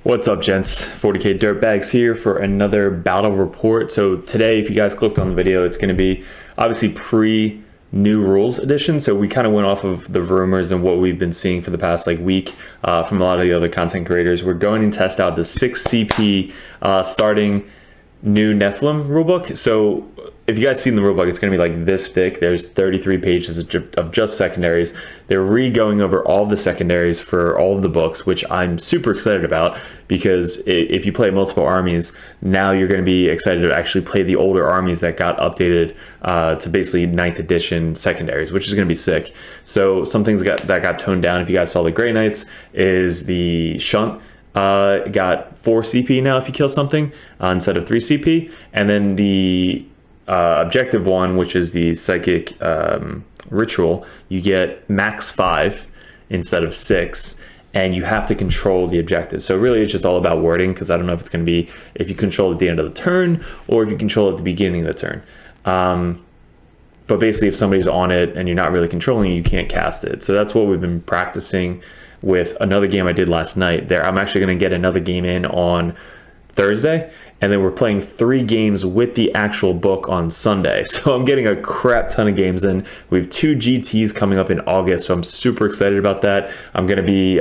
What's up, gents? 40k Dirtbags here for another battle report. So today, if you guys clicked on the video, it's going to be obviously pre-new rules edition. So we kind of went off of the rumors and what we've been seeing for the past week from a lot of the other content creators. We're going to test out the 6 CP starting new Nephilim rulebook. So if you guys seen the rulebook, it's going to be like this thick. There's 33 pages of just secondaries. They're re-going over all the secondaries for all of the books, which I'm super excited about, because if you play multiple armies, now you're going to be excited to actually play the older armies that got updated to basically 9th edition secondaries, which is going to be sick. So some things that got toned down, if you guys saw the Greatnights, is the Shunt got 4 CP now if you kill something instead of 3 CP. And then the objective one, which is the psychic ritual, you get max 5 instead of 6, and you have to control the objective. So really it's just all about wording, because I don't know if it's going to be if you control at the end of the turn or if you control at the beginning of the turn. But basically if somebody's on it and you're not really controlling it, you can't cast it. So that's what we've been practicing with another game I did last night. I'm actually going to get another game in on Thursday, and then we're playing 3 games with the actual book on Sunday. So I'm getting a crap ton of games in. We have 2 GTs coming up in August, so I'm super excited about that. I'm going to be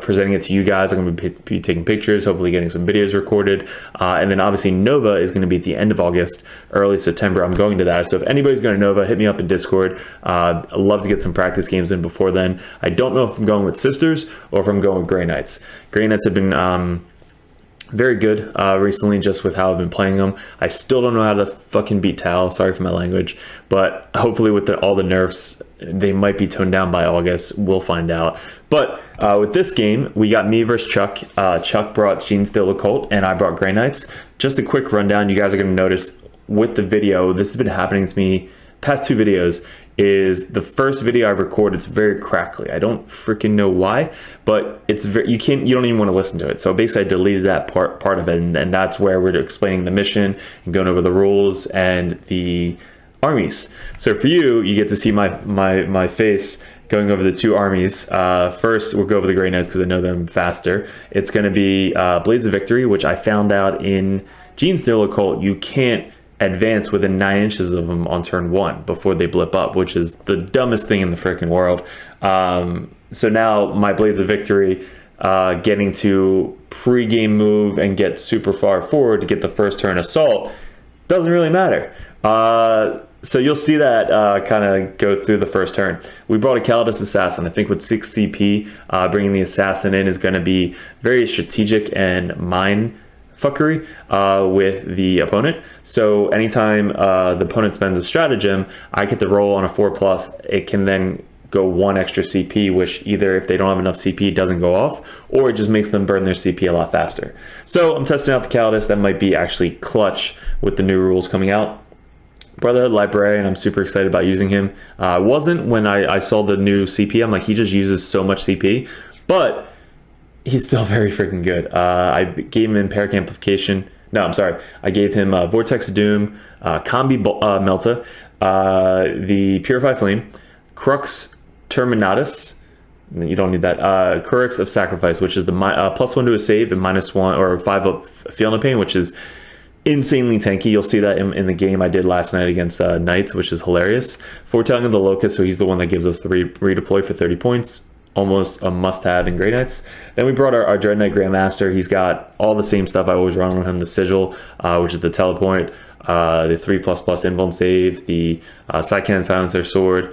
presenting it to you guys. I'm going to be taking pictures, hopefully getting some videos recorded. And then obviously Nova is going to be at the end of August, early September. I'm going to that. So if anybody's going to Nova, hit me up in Discord. I'd love to get some practice games in before then. I don't know if I'm going with Sisters or if I'm going with Grey Knights. Grey Knights have been very good recently, just with how I've been playing them. I still don't know how to fucking beat Tal, sorry for my language, but hopefully with all the nerfs, they might be toned down by August. We'll find out. But with this game, we got me versus Chuck. Chuck brought Genestealer Cult, and I brought Grey Knights. Just a quick rundown. You guys are going to notice with the video, this has been happening to me past 2 videos, is the first video I record, it's very crackly. I don't freaking know why, but it's very, you don't even want to listen to it. So basically I deleted that part of it, and that's where we're explaining the mission and going over the rules and the armies. So for you get to see my face going over the 2 armies. First, we'll go over the Grey Knights because I know them faster. It's going to be Blades of Victory, which I found out in Genestealer Cult, you can't advance within 9 inches of them on turn 1 before they blip up, which is the dumbest thing in the freaking world. So now my Blades of Victory, getting to pre-game move and get super far forward to get the first turn assault, doesn't really matter. So you'll see that kind of go through the first turn. We brought a Callidus Assassin. I think with 6 CP, bringing the Assassin in is going to be very strategic and mind fuckery with the opponent. So anytime the opponent spends a stratagem, I get to roll on a 4+. It can then go 1 extra CP, which either if they don't have enough CP, doesn't go off, or it just makes them burn their CP a lot faster. So I'm testing out the Callidus. That might be actually clutch with the new rules coming out. Brotherhood Librarian, I'm super excited about using him. Wasn't when I saw the new CP. I'm like, he just uses so much CP, but he's still very freaking good. I gave him Empyric Amplification. No, I'm sorry. I gave him Vortex of Doom, Combi-melta, the Purifying Flame, Crux, Terminatus. You don't need that. Crux of Sacrifice, which is the +1 to a save and -1 or 5 up Feel No Pain, which is insanely tanky. You'll see that in the game I did last night against Knights, which is hilarious. Foretelling of the Locus, so he's the one that gives us the redeploy for 30 points. Almost a must-have in Grey Knights. Then we brought our Dreadknight Grandmaster. He's got all the same stuff I always run on him: the Sigil, which is the teleport, the 3++ invuln save, the Psycannon Silencer sword,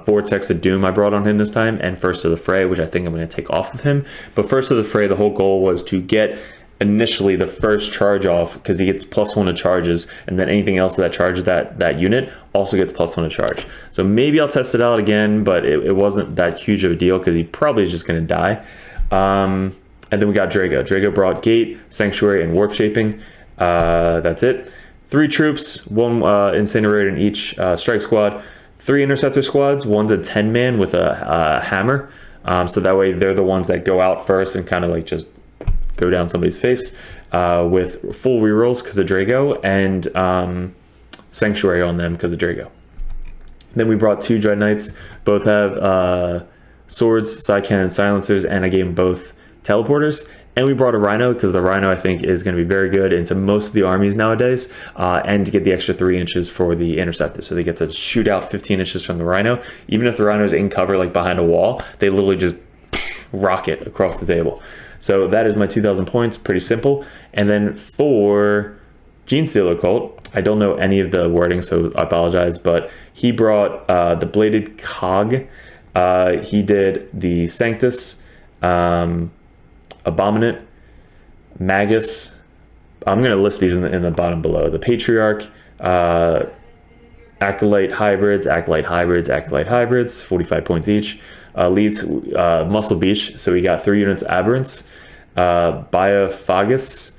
Vortex of Doom I brought on him this time, and First of the Fray, which I think I'm going to take off of him. But First of the Fray, the whole goal was to get initially the first charge off, because he gets +1 to charges, and then anything else that charges that unit also gets +1 to charge. So maybe I'll test it out again, but it wasn't that huge of a deal because he probably is just going to die. And then we got Draigo. Draigo brought Gate, Sanctuary, and Warp Shaping. That's it. 3 troops, 1 Incinerator in each strike squad, 3 Interceptor squads. One's a 10-man with a hammer, so that way they're the ones that go out first and kind of like just go down somebody's face, with full rerolls because of Draigo, and Sanctuary on them because of Draigo. Then we brought 2 Dreadknights. Both have swords, Psycannon, silencers, and I gave them both teleporters. And we brought a Rhino because the Rhino, I think, is going to be very good into most of the armies nowadays, and to get the extra 3 inches for the Interceptor. So they get to shoot out 15 inches from the Rhino. Even if the Rhino's in cover, like behind a wall, they literally just rocket across the table. So that is my 2,000 points, pretty simple. And then for Genestealer Cult, I don't know any of the wording, so I apologize, but he brought the Bladed Cog. He did the Sanctus, Abominant, Magus. I'm going to list these in the bottom below. The Patriarch, Acolyte Hybrids, 45 points each. Leads Muscle Beach, so we got 3 units Aberrants. Biophagus,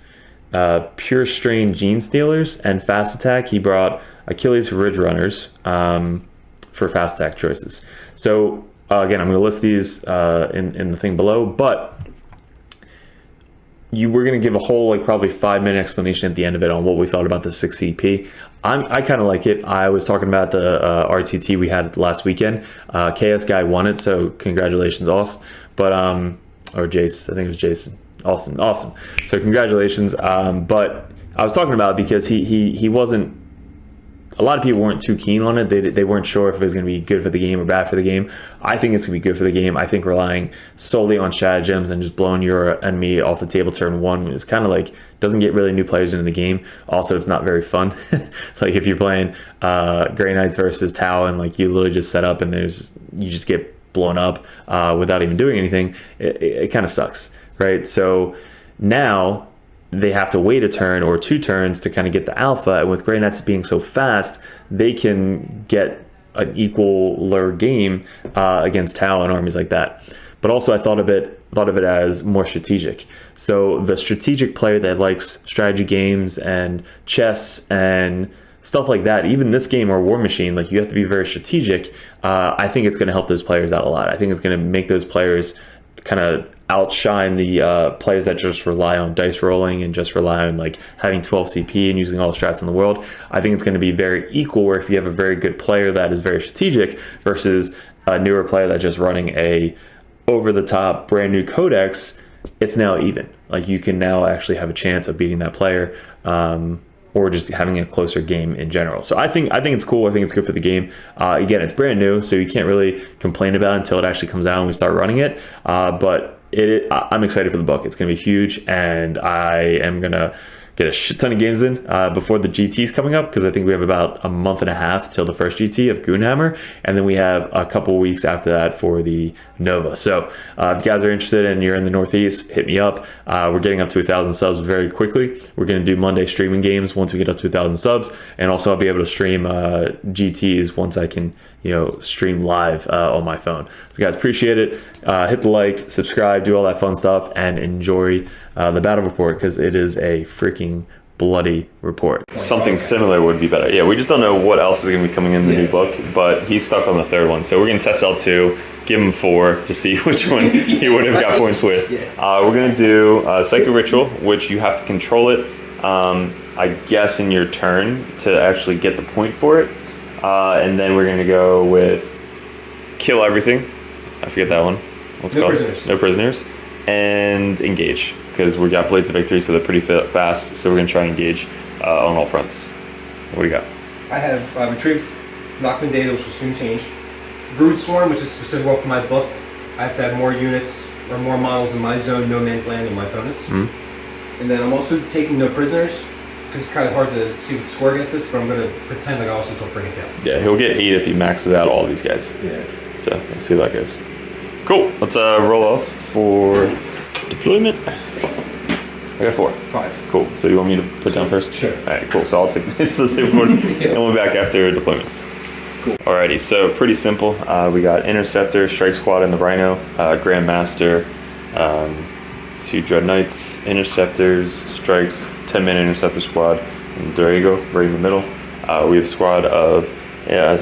Pure Strain Genestealers, and Fast Attack. He brought Achilles Ridge Runners for fast attack choices. So again, I'm going to list these in the thing below, but we're going to give a whole, like, probably 5-minute explanation at the end of it on what we thought about the 6 CP. I kind of like it. I was talking about the RTT we had last weekend. KS guy won it, so congratulations, Austin. But or Jace, I think it was Jason. Austin. So congratulations. But I was talking about it because he wasn't. A lot of people weren't too keen on it. They weren't sure if it was going to be good for the game or bad for the game. I think it's going to be good for the game. I think relying solely on stratagems and just blowing your enemy off the table turn 1 is kind of like, doesn't get really new players into the game. Also, it's not very fun. Like if you're playing Grey Knights versus Tau and like you literally just set up and you just get blown up without even doing anything, it kind of sucks, right? So now they have to wait a turn or 2 turns to kind of get the alpha, and with Grey Knights being so fast, they can get an equaler game against Tau and armies like that. But also I thought of it as more strategic. So the strategic player that likes strategy games and chess and stuff like that, even this game or War Machine, like you have to be very strategic. I think it's going to help those players out a lot. I think it's going to make those players kind of outshine the players that just rely on dice rolling and just rely on like having 12 CP and using all the strats in the world. I think it's going to be very equal, where if you have a very good player that is very strategic versus a newer player that's just running a over-the-top brand new codex, it's now even. Like you can now actually have a chance of beating that player, or just having a closer game in general. So I think it's cool. I think it's good for the game. Again, it's brand new, so you can't really complain about it until it actually comes out and we start running it. But I'm excited for the book. It's going to be huge, and I am going to get a shit ton of games in before the GT is coming up, because I think we have about a month and a half till the first GT of Goonhammer, and then we have a couple weeks after that for the Nova. So if you guys are interested and you're in the Northeast, hit me up. We're getting up to 1,000 subs very quickly. We're going to do Monday streaming games once we get up to 1,000 subs, and also I'll be able to stream GTs once I can, stream live on my phone. So guys, appreciate it. Hit the like, subscribe, do all that fun stuff, and enjoy the battle report, because it is a freaking bloody report. Something similar would be better. Yeah, we just don't know what else is going to be coming in the new book, but he's stuck on the 3rd one. So we're going to test L2, give him 4 to see which one he would have got points with. We're going to do Psychic Ritual, which you have to control it, I guess, in your turn to actually get the point for it. And then we're going to go with Kill Everything. I forget that one. What's it called? Prisoners. No Prisoners. And Engage, because we got Blades of Victory, so they're pretty fast. So we're going to try and engage on all fronts. What do you got? I have Retrieve Knockman Data, which will soon change. Brood Swarm, which is specific for my book. I have to have more units or more models in my zone, no man's land, and my opponents. Mm-hmm. And then I'm also taking No Prisoners, because it's kind of hard to see what the score against this, but I'm going to pretend like I also took Bring It Down. Yeah, he'll get 8 if he maxes out all these guys. Yeah. So let's see how that goes. Cool. Let's roll off for deployment. I got 4. 5. Cool. So you want me to put down first? Sure. All right, cool. So I'll take this as a one, and we'll be back after deployment. Cool. Alrighty, so pretty simple. We got Interceptor, Strike Squad, and the Rhino, Grandmaster, 2 Dreadknights, Interceptors, Strikes, 10-man Interceptor Squad, and Draigo right in the middle. We have a squad of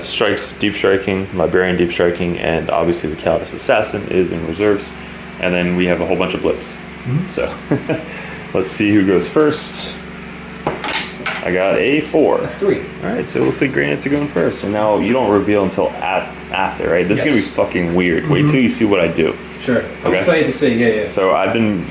Strikes, Deep Striking, Librarian, Deep Striking, and obviously the Callidus Assassin is in reserves. And then we have a whole bunch of blips. Mm-hmm. So let's see who goes first. I got a 4. 3. All right, so it looks like Grey Knights are going first. And now you don't reveal until after, right? This is going to be fucking weird. Wait till you see what I do. Sure. I'm excited to see. Yeah. So I've been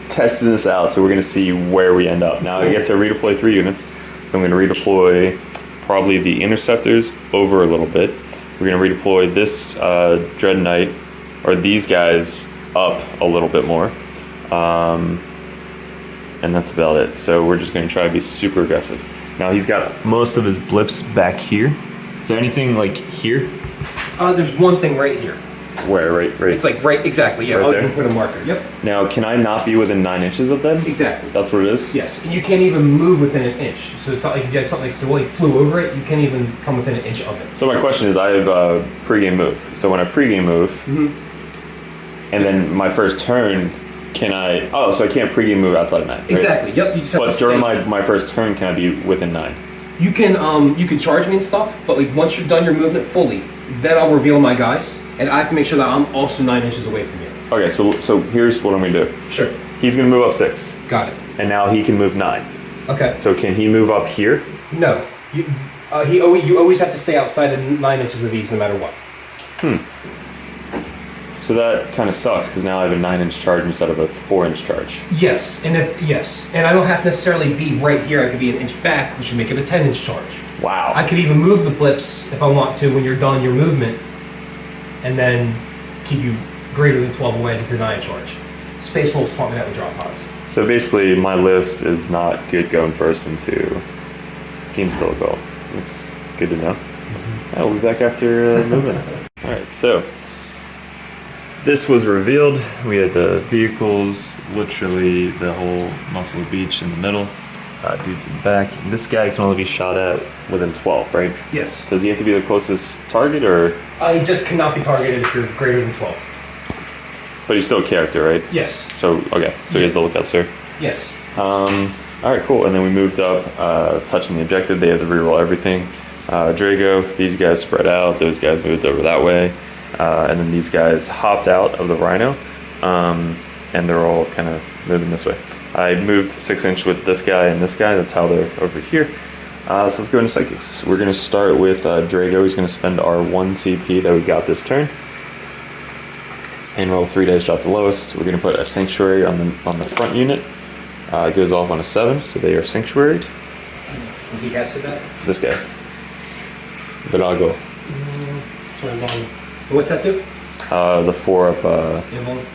testing this out, so we're going to see where we end up. Now I get to redeploy 3 units, so I'm going to redeploy probably the Interceptors over a little bit. We're going to redeploy this Dreadknight, or these guys, up a little bit more. And that's about it. So we're just going to try to be super aggressive. Now he's got most of his blips back here. Is there anything like here? There's one thing right here. Where? Right. It's like right, exactly. Yeah, right I'll there? put a marker. Yep. Now, can I not be within 9 inches of them? Exactly. That's what it is? Yes, and you can't even move within an inch. So it's not like if you had something like Sawali flew over it, you can't even come within an inch of it. So my question is, I have a pregame move. So when I pregame move, and then my first turn, can I? Oh, so I can't pregame move outside of 9. Right? Exactly. Yep. You just have But to during stay. my first turn, can I be within 9? You can charge me and stuff, but like once you're done your movement fully, then I'll reveal my guys, and I have to make sure that I'm also 9 inches away from you. Okay, so here's what I'm gonna do. Sure. He's gonna move up 6, Got it. and now he can move 9. Okay. So can he move up here? No. You always have to stay outside of 9 inches of these no matter what. So that kind of sucks because now I have a 9-inch charge instead of a 4-inch charge. Yes, and I don't have to necessarily be right here. I could be an inch back, which would make it a 10-inch charge. Wow. I could even move the blips if I want to when you're done your movement, and then keep you greater than 12 away to deny a charge. Space Wolves taught me that with drop pods. So basically, my list is not good going first into Genestealer goal. That's good to know. Yeah, we'll be back after movement. All right, so this was revealed. We had the vehicles, literally the whole Muscle Beach in the middle, dudes in the back. This guy can only be shot at within 12, right? Yes. Does he have to be the closest target, or? He just cannot be targeted if you're greater than 12. But he's still a character, right? Yes. So, okay, so he has the lookout, sir. Yes. All right, cool. And then we moved up, touching the objective. They had to reroll everything. Draigo, these guys spread out. Those guys moved over that way. And then these guys hopped out of the Rhino. And they're all kind of moving this way. I moved 6-inch with this guy and this guy. That's how they're over here. So let's go into Psychics. We're going to start with Draigo. He's going to spend our 1 CP that we got this turn. And roll 3 dice, drop the lowest. We're going to put a Sanctuary on the front unit. It goes off on a 7, so they are Sanctuaried. He casted that? This guy. Drago. What's that do? The 4 up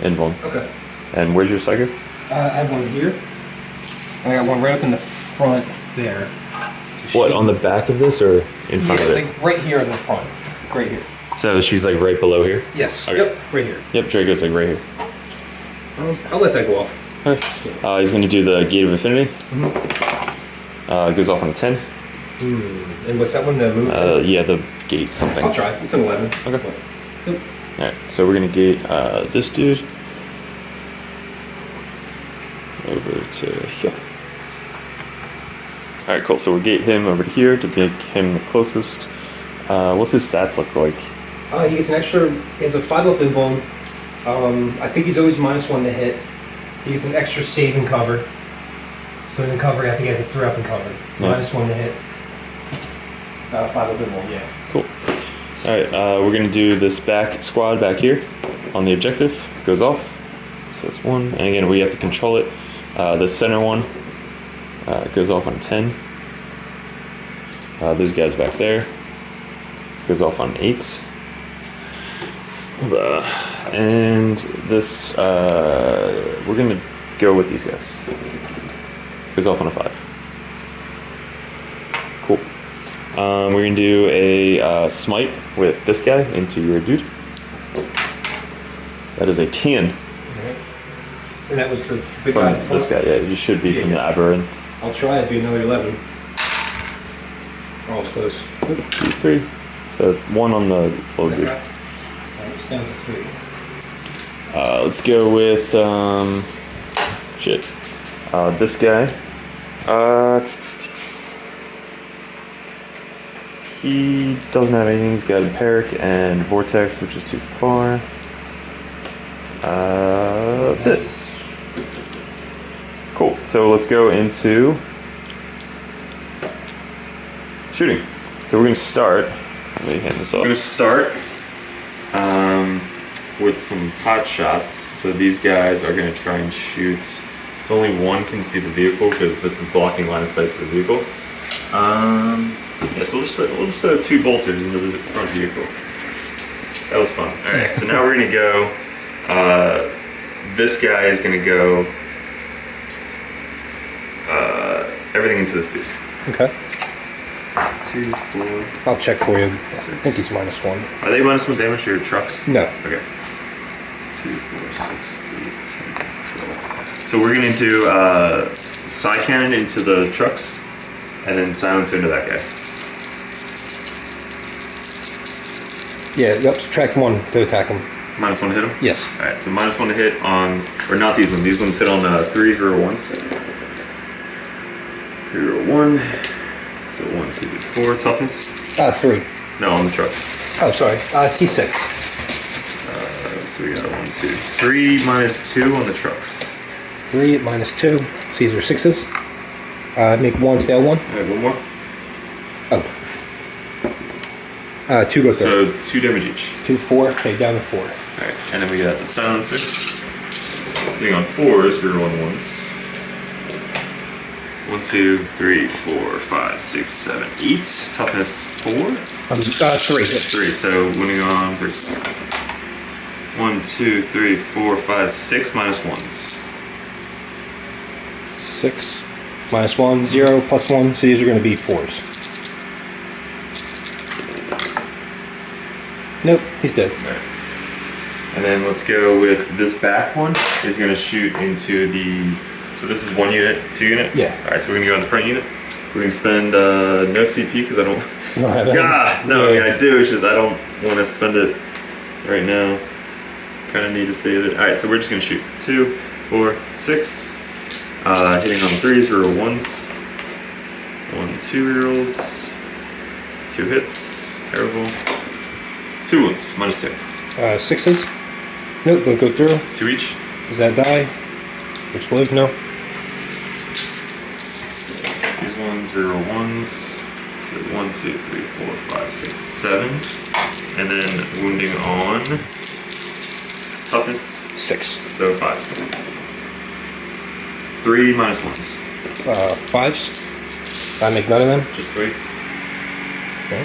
Invuln. Okay. And where's your Psyker? I have one here. I got one right up in the front there. So What, on the back of this or in front of it? Like right here in the front. Right here. So she's like right below here? Yes. Okay. Yep. Right here. Yep, Drago's like right here. I'll let that go off. Okay. He's going to do the Gate of Infinity. It goes off on a 10. And what's that one? The move? Yeah, the gate something. I'll try. It's an 11. Okay. Yep. Alright, so we're going to gate this dude over to here. Alright, cool. So we'll gate him over to here to make him the closest. What's his stats look like? He gets an extra. He has a 5 up invuln. I think he's always -1 to hit. He gets an extra save and cover. So in cover, I think he has a 3 up and cover. Nice. -1 to hit. 5 up invuln, yeah. Cool. Alright, we're going to do this back squad back here on the objective. Goes off. So that's 1. And again, we have to control it. The center one goes off on 10. Those guys back there. Goes off on 8. And this, we're going to go with these guys. Goes off on a 5. Cool. We're going to do a smite with this guy into your dude. That is a 10. And that was the big From guy in front. this guy, yeah, you should be from the Aberrant. I'll try. It'd be another 11. Oh, it's close. 2, 3. So 1 on the low dude. Alright, it's down to 3. Let's go with this guy. He doesn't have anything. He's got Empyric and Vortex, which is too far. That's it. Cool. So let's go into shooting. So we're going to start. Let me hand this off. We're going to start with some pot shots. So these guys are going to try and shoot So only one can see the vehicle because this is blocking line of sight to the vehicle. Yeah, so we'll just throw 2 bolters into the front vehicle. That was fun. All right, so now we're gonna go. This guy is gonna go. Everything into this dude. Okay. 2, 4. I'll check for you. 6. I think he's -1. Are they -1 damage to your trucks? No. Okay. 2, 4, 6, 8, 10, 12. So we're gonna do Psycannon into the trucks, and then Silencer into that guy. Yeah, yep, subtract 1 to attack him. -1 to hit him? Yes. Alright, so -1 to hit on, or not these ones, these ones hit on 3 0 1s. 3 0 1. So 1, 2, 4. Toughness? 3. No, on the trucks. Oh, sorry. T6. So we got 1, 2, 3 -2 on the trucks. 3 -2. These are 6s. Make 1 fail 1. Alright, one more. Oh. 2 go through. So 2 damage each. 2, 4. Okay, down to 4. Alright, and then we got the Silencer. Hitting on 4s, we're rolling 1s. 1, 2, 3, 4, 5, 6, 7, 8. Toughness 4. 3. 3, so winning on 3. 1, 2, 3, 4, 5, 6 -1s. 6 -1, 0 +1. So these are going to be 4s. Nope, he's dead. Alright. And then let's go with this back one. Is going to shoot into the. So this is 1 unit, 2 unit? Yeah. Alright, so we're going to go in the front unit. We're going to spend no CP because I don't. You don't have any? God! No, Yeah. I mean I do, it's just I don't want to spend it right now. Kind of need to save it. Alright, so we're just going to shoot 2, 4, 6. Hitting on 3s, roll 1s. 1, 2 rerolls. 2 hits. Terrible. 2 wounds, -2. 6s. Nope, they'll go through. 2 each. Does that die? Explode? No. These ones, reroll 1s. So 1, 2, 3, 4, 5, 6, 7. And then wounding on toughness. 6. So 5s. 3 -1s. 5s. I make none of them. Just 3. Okay.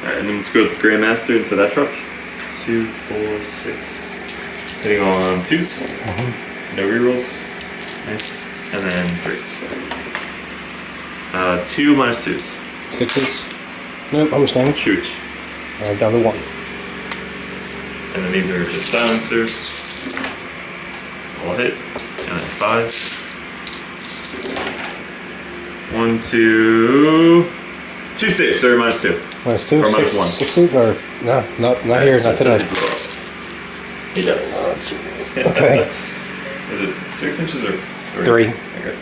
Alright, and then let's go with the Grandmaster into that truck. 2, 4, 6. Hitting on 2s. No rerolls. Nice. And then 3s. 2 -2s. 6s. Nope, how much damage? 2 each. Down to 1. And then these are just silencers. All hit. And then 5s. 1, 2. 2 saves, so -2. -2. Or six, -1. 6s? Or no, not here, not today. He does. Okay. Is it 6 inches or 3? Okay.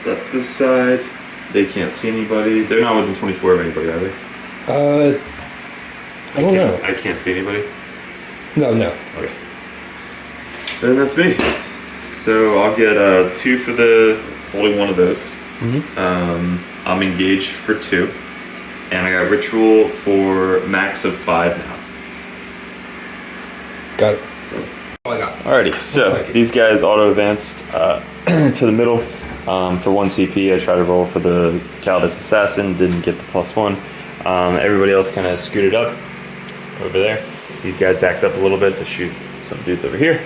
That's this side. They can't see anybody. They're not within 24 of anybody, are they? I don't know. I can't see anybody. No. Okay. Then that's me. So I'll get 2 for the holding one of those. I'm engaged for 2. And I got ritual for max of 5 now. Got it. All I got. Alrighty, so these guys auto advanced to the middle for 1 CP. I tried to roll for the Callidus Assassin, didn't get the +1. Everybody else kind of scooted up over there. These guys backed up a little bit to shoot some dudes over here.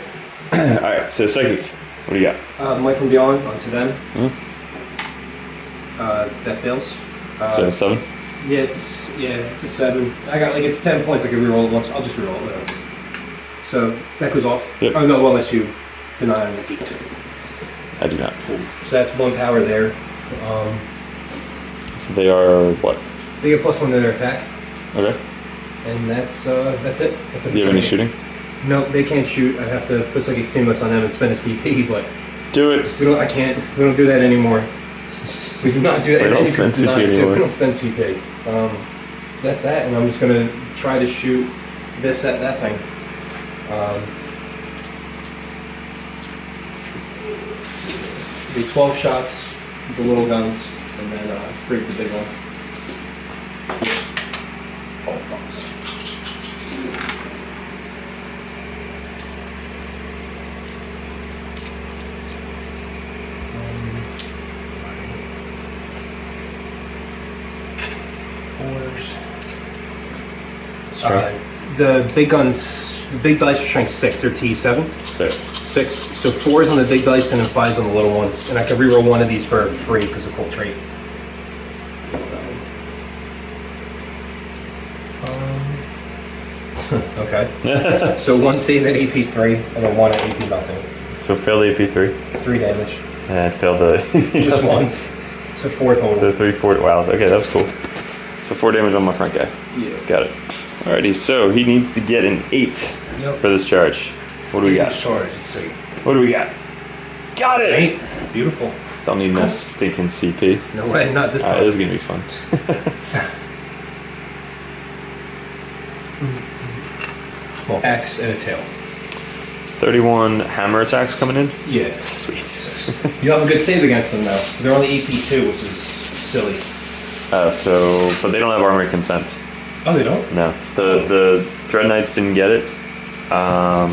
Alright, so Psychic, what do you got? Light from Beyond onto them. That fails. So 7? Yeah, it's a 7. I got it's 10 points. I can reroll it once. I'll just reroll it. So that goes off. Yep. Oh no, unless you deny on the beat. I do not. So that's 1 power there. So they are what? They get +1 to their attack. Okay. And that's it. That's it. Do you have any shooting? No, they can't shoot. I'd have to put Psychic Stimulus on them and spend a CP, but Do it. I can't. We don't do that anymore. We do not do that. We don't spend CP anymore. We don't spend CP. That's that, and I'm just gonna try to shoot this at that thing. Do 12 shots with the little guns, and then freak the big one. Oh, fucks. numbers. Strength. The big guns, the big dice are strength 6. They're T7. 6. 6. So 4 is on the big dice and then 5 is on the little ones. And I can reroll one of these for free because of cool trait. Okay. So 1 save at AP 3 and then 1 at AP nothing. So fail the AP 3. 3 damage. And fail the... Just 1. So 4 total. So 3, 4... Wow, okay, that's cool. So 4 damage on my front guy. Yeah. Got it. Alrighty, so he needs to get an 8 for this charge. What do we got? Charge, let's see. What do we got? Got it! 8. Beautiful. Don't need no stinking CP. No way, not this time. Alright, this is gonna be fun. Well, X and a tail. 31 hammer attacks coming in? Yeah. Sweet. You have a good save against them though. They're only AP 2, which is silly. But they don't have armor contempt. Oh, they don't? No. The Dreadknights didn't get it. I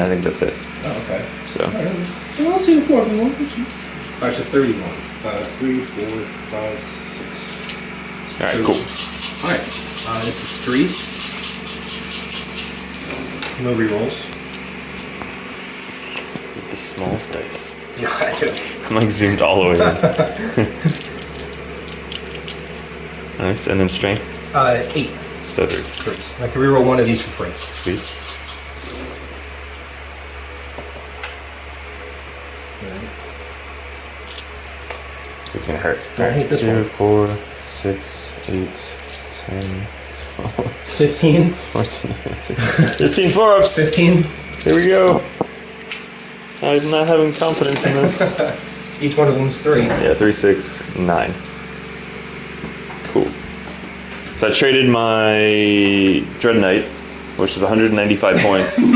think that's it. Oh, okay. So. Alright. Well, I'll see the 4th one. We'll see. Alright, so 31. 3, 4, 5, 6. Alright, cool. Alright. This is 3. No rerolls. The smallest dice. Yeah, I do. I'm like zoomed all the way in. Nice, and then strength? 8. So 3. I can reroll one of these for free. Sweet. This is gonna hurt. I hate this 2, one. 4, 6, 8, 10, 12, 15. 14, 15 4-ups. 15. Here we go. I'm not having confidence in this. Each one of them's 3. Yeah, 3, 6, 9. Cool. So I traded my Dreadknight, which is 195 points,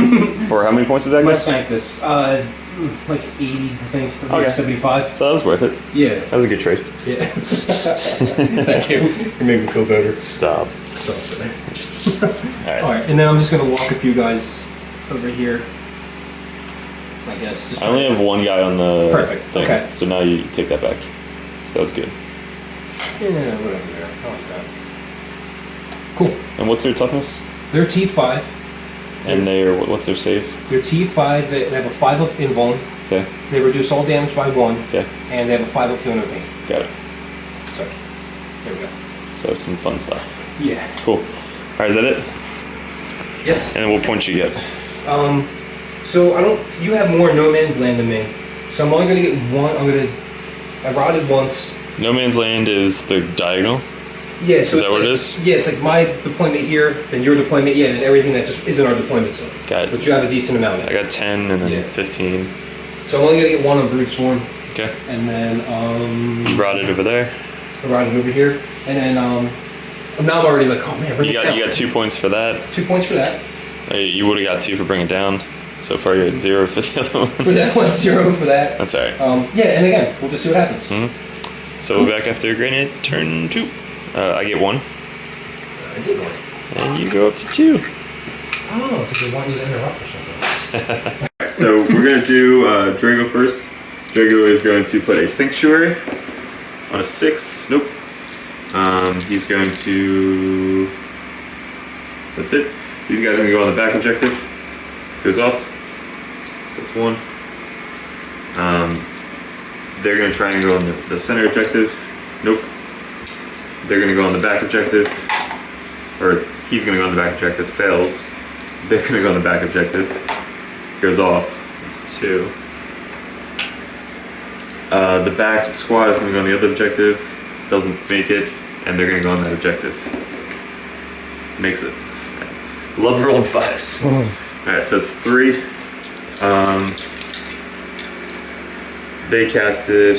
for how many points is that? My Sanctus, like 80, I think. Or maybe Okay. 75. So that was worth it. Yeah. That was a good trade. Yeah. Thank you. You made me feel better. Stop. Alright. Alright, and then I'm just going to walk a few guys over here. I guess. Just I only have one guy on the Perfect. thing. Okay. So now you take that back. So that was good. Yeah, whatever there. I like that. Cool. And what's their toughness? They're T5. And what's their save? They're T5. They have a 5-up invuln. Okay. They reduce all damage by 1. Okay. And they have a 5-up feel no pain. Got it. So, there we go. So some fun stuff. Yeah. Cool. Alright, is that it? Yes. And what points you get? So you have more no man's land than me. So I'm only gonna get 1. I rotted once. No Man's Land is the diagonal? Yeah, so Is that what it is? Yeah, it's like my deployment here, then your deployment, yeah, and everything that just isn't our deployment zone. Got it. But you have a decent amount I of it. got 10 and then Yeah. 15. So I'm only gonna get 1 on Brood Swarm. Okay. And then You brought it over there. I rotted over here. And then now I'm already like, oh man, bring You it down. got 2 points for that. 2 points for that. You would have got 2 for bringing it down. So far you're at 0 for the other one. For that one, 0 for that. That's alright. Yeah, and again, we'll just see what happens. So we'll be back after Greatsword turn 2. I get 1. I did 1. And you go up to 2. Oh, it's like they want you to interrupt or something. So we're going to do Draigo first. Draigo is going to put a Sanctuary on a 6. Nope. He's going to... That's it. These guys are going to go on the back objective. Goes off. So it's 1. They're going to try and go on the center objective. Nope. They're going to go on the back objective. Or he's going to go on the back objective. Fails. They're going to go on the back objective. Goes off. It's 2. The back squad is going to go on the other objective. Doesn't make it. And they're going to go on that objective. Makes it. Love rolling 5s. Alright, so it's 3. They casted.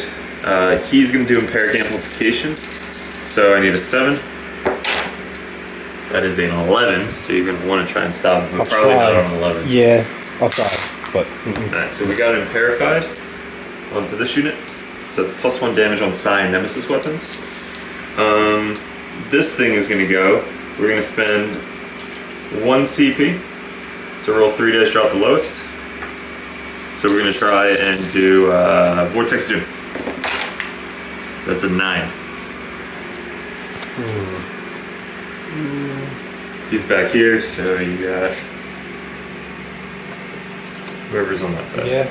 He's going to do Empyric Amplification. So I need a 7. That is an 11. So you're going to want to try and stop him. Probably not on 11. Yeah, I'll try. But. Alright, so we got him Purified onto this unit. So it's +1 damage on Psi and Nemesis weapons. This thing is going to go. We're going to spend 1 CP to roll 3 dice, drop the lowest. So we're going to try and do Vortex Doom. That's a 9. He's back here, so you got whoever's on that side. Yeah.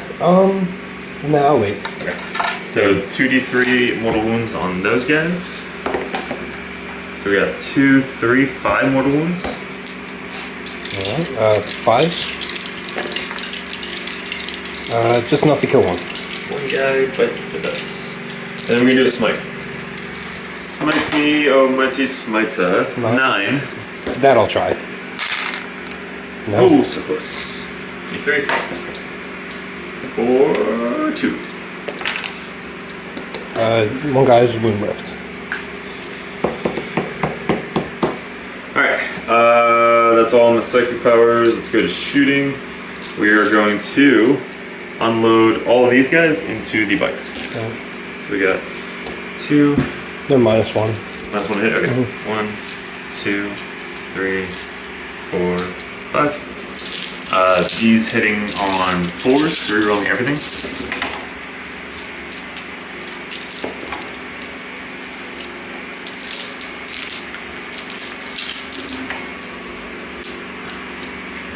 No, I'll wait. Okay. So 2d3 mortal wounds on those guys. So we got 2, 3, 5 mortal wounds. Alright, 5s. Just enough to kill one. One guy bites the dust. And then we're gonna do a smite. Smite me, oh mighty smiter. 9. That I'll try. No. Oh, so close. 3, 4, 2. One guy is wound rift. Alright, that's all on the psychic powers. Let's go to shooting. We are going to unload all of these guys into the bikes. Okay. So we got 2. They're -1. Last one hit? Okay. 1, 2, 3, 4, 5. These hitting on 4s, rerolling everything.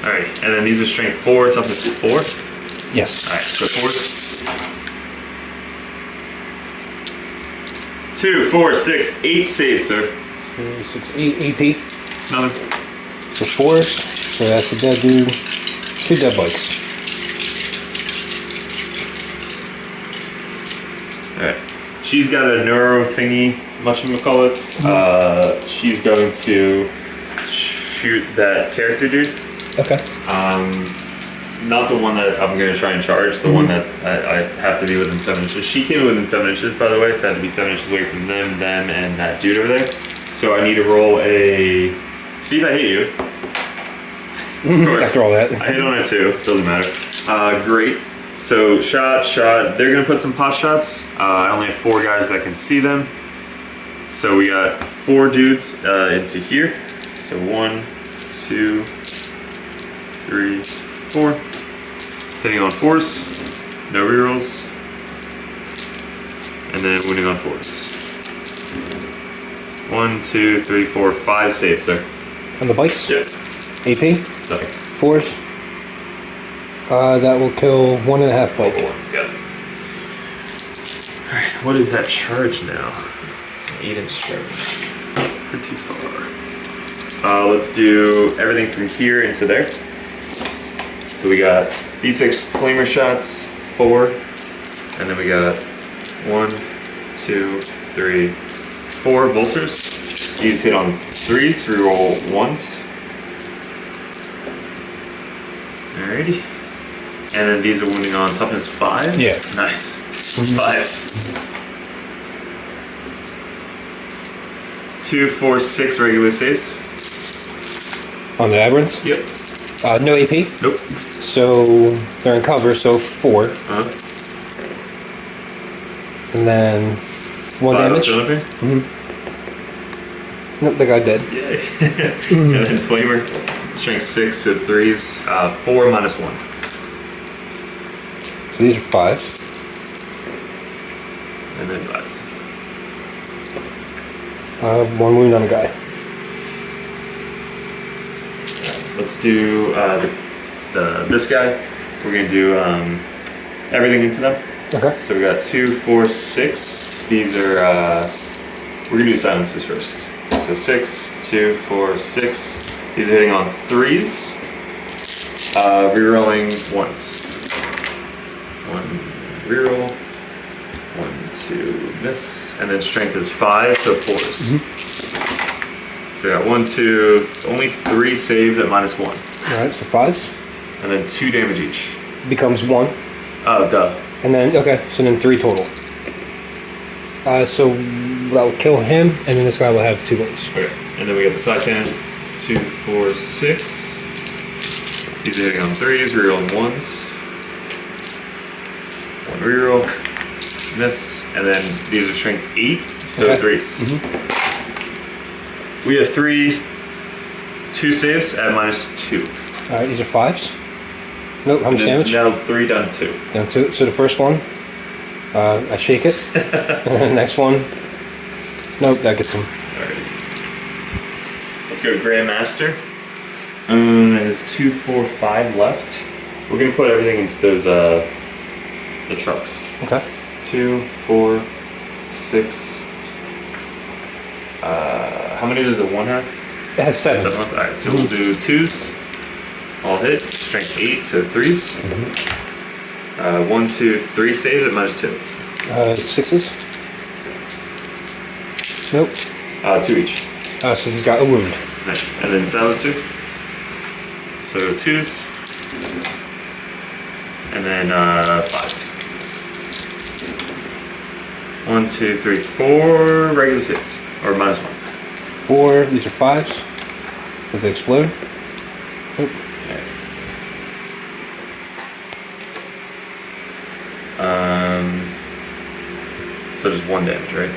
Alright, and then these are strength 4, toughness 4. Yes. Alright, so 4s. 2, 4, 6, 8 saves, sir. 4, 6, 8 AP. Nothing. So 4s. So that's a dead dude. 2 dead bikes. Alright. She's got a neuro thingy, whatchamacallits. She's going to shoot that character dude. Okay. Not the one that I'm going to try and charge, the one that I have to be within 7 inches. She came within 7 inches, by the way, so I had to be 7 inches away from them, and that dude over there. So I need to roll a... See if I hit you. Of course. After all that. I hit on it too, doesn't matter. Great. So shot. They're going to put some pot shots. I only have 4 guys that can see them. So we got 4 dudes into here. So 1, 2, 3, 4. Hitting on 4s, no rerolls, and then wounding on 4s. 1, 2, 3, 4, 5 saves, sir. On the bikes? Yep. AP? Nothing. 4s. That will kill 1.5 bike. Got it. Alright, what is that charge now? 8-inch charge. Pretty far. Let's do everything from here into there. So we got D6 flamer shots, 4, and then we got 1, 2, 3, 4 bolsters. These hit on 3s, reroll 1s. Alrighty. And then these are wounding on toughness 5? Yeah. Nice. 5s. 2, 4, 6 regular saves. On the aberrants? Yep. No AP? Nope. So they're in cover, so 4. And then 1 damage. Nope, the guy dead. Yay. And then flamer, strength 6, so 3s, 4 minus 1. So these are 5s. And then 5s. 1 wound on a guy. Let's do this guy. We're gonna do everything into them. Okay. So we got 2, 4, 6. These are we're gonna do silences first. So 6, 2, 4, 6. These are hitting on 3s. Rerolling 1s. 1 reroll. 1, 2 miss, and then strength is 5, so 4s. So we got 1, 2, only 3 saves at -1. Alright, so 5s. And then 2 damage each. Becomes 1. Oh, duh. And then, okay, so then 3 total. So that will kill him, and then this guy will have 2 wounds. Okay, and then we got the Psycannon. 2, 4, 6. These are hitting on 3s, rerolling 1s. 1 reroll. Miss, and then these are strength 8, so Okay. 3s. We have 2 saves at -2. Alright, these are 5s. Nope, how much damage? Now 3 down to 2. Down 2. So the first one, I shake it. And then the next one, nope, that gets him. Alright. Let's go Grandmaster. There's 2, 4, 5 left. We're gonna put everything into those the trucks. Okay. 2, 4, 6. How many does a 1 have? It has 7. 7 left. Alright, so we'll do 2s. All hit. Strength 8, so 3s. 1, 2, 3 saves at -2. 6s? Nope. 2 each. So he's got a wound. Nice. And then Silencer. So 2s. And then 5s. 1, 2, 3, 4 regular saves. Or -1. 4, these are 5s. Does they explode? Nope. So just 1 damage, right?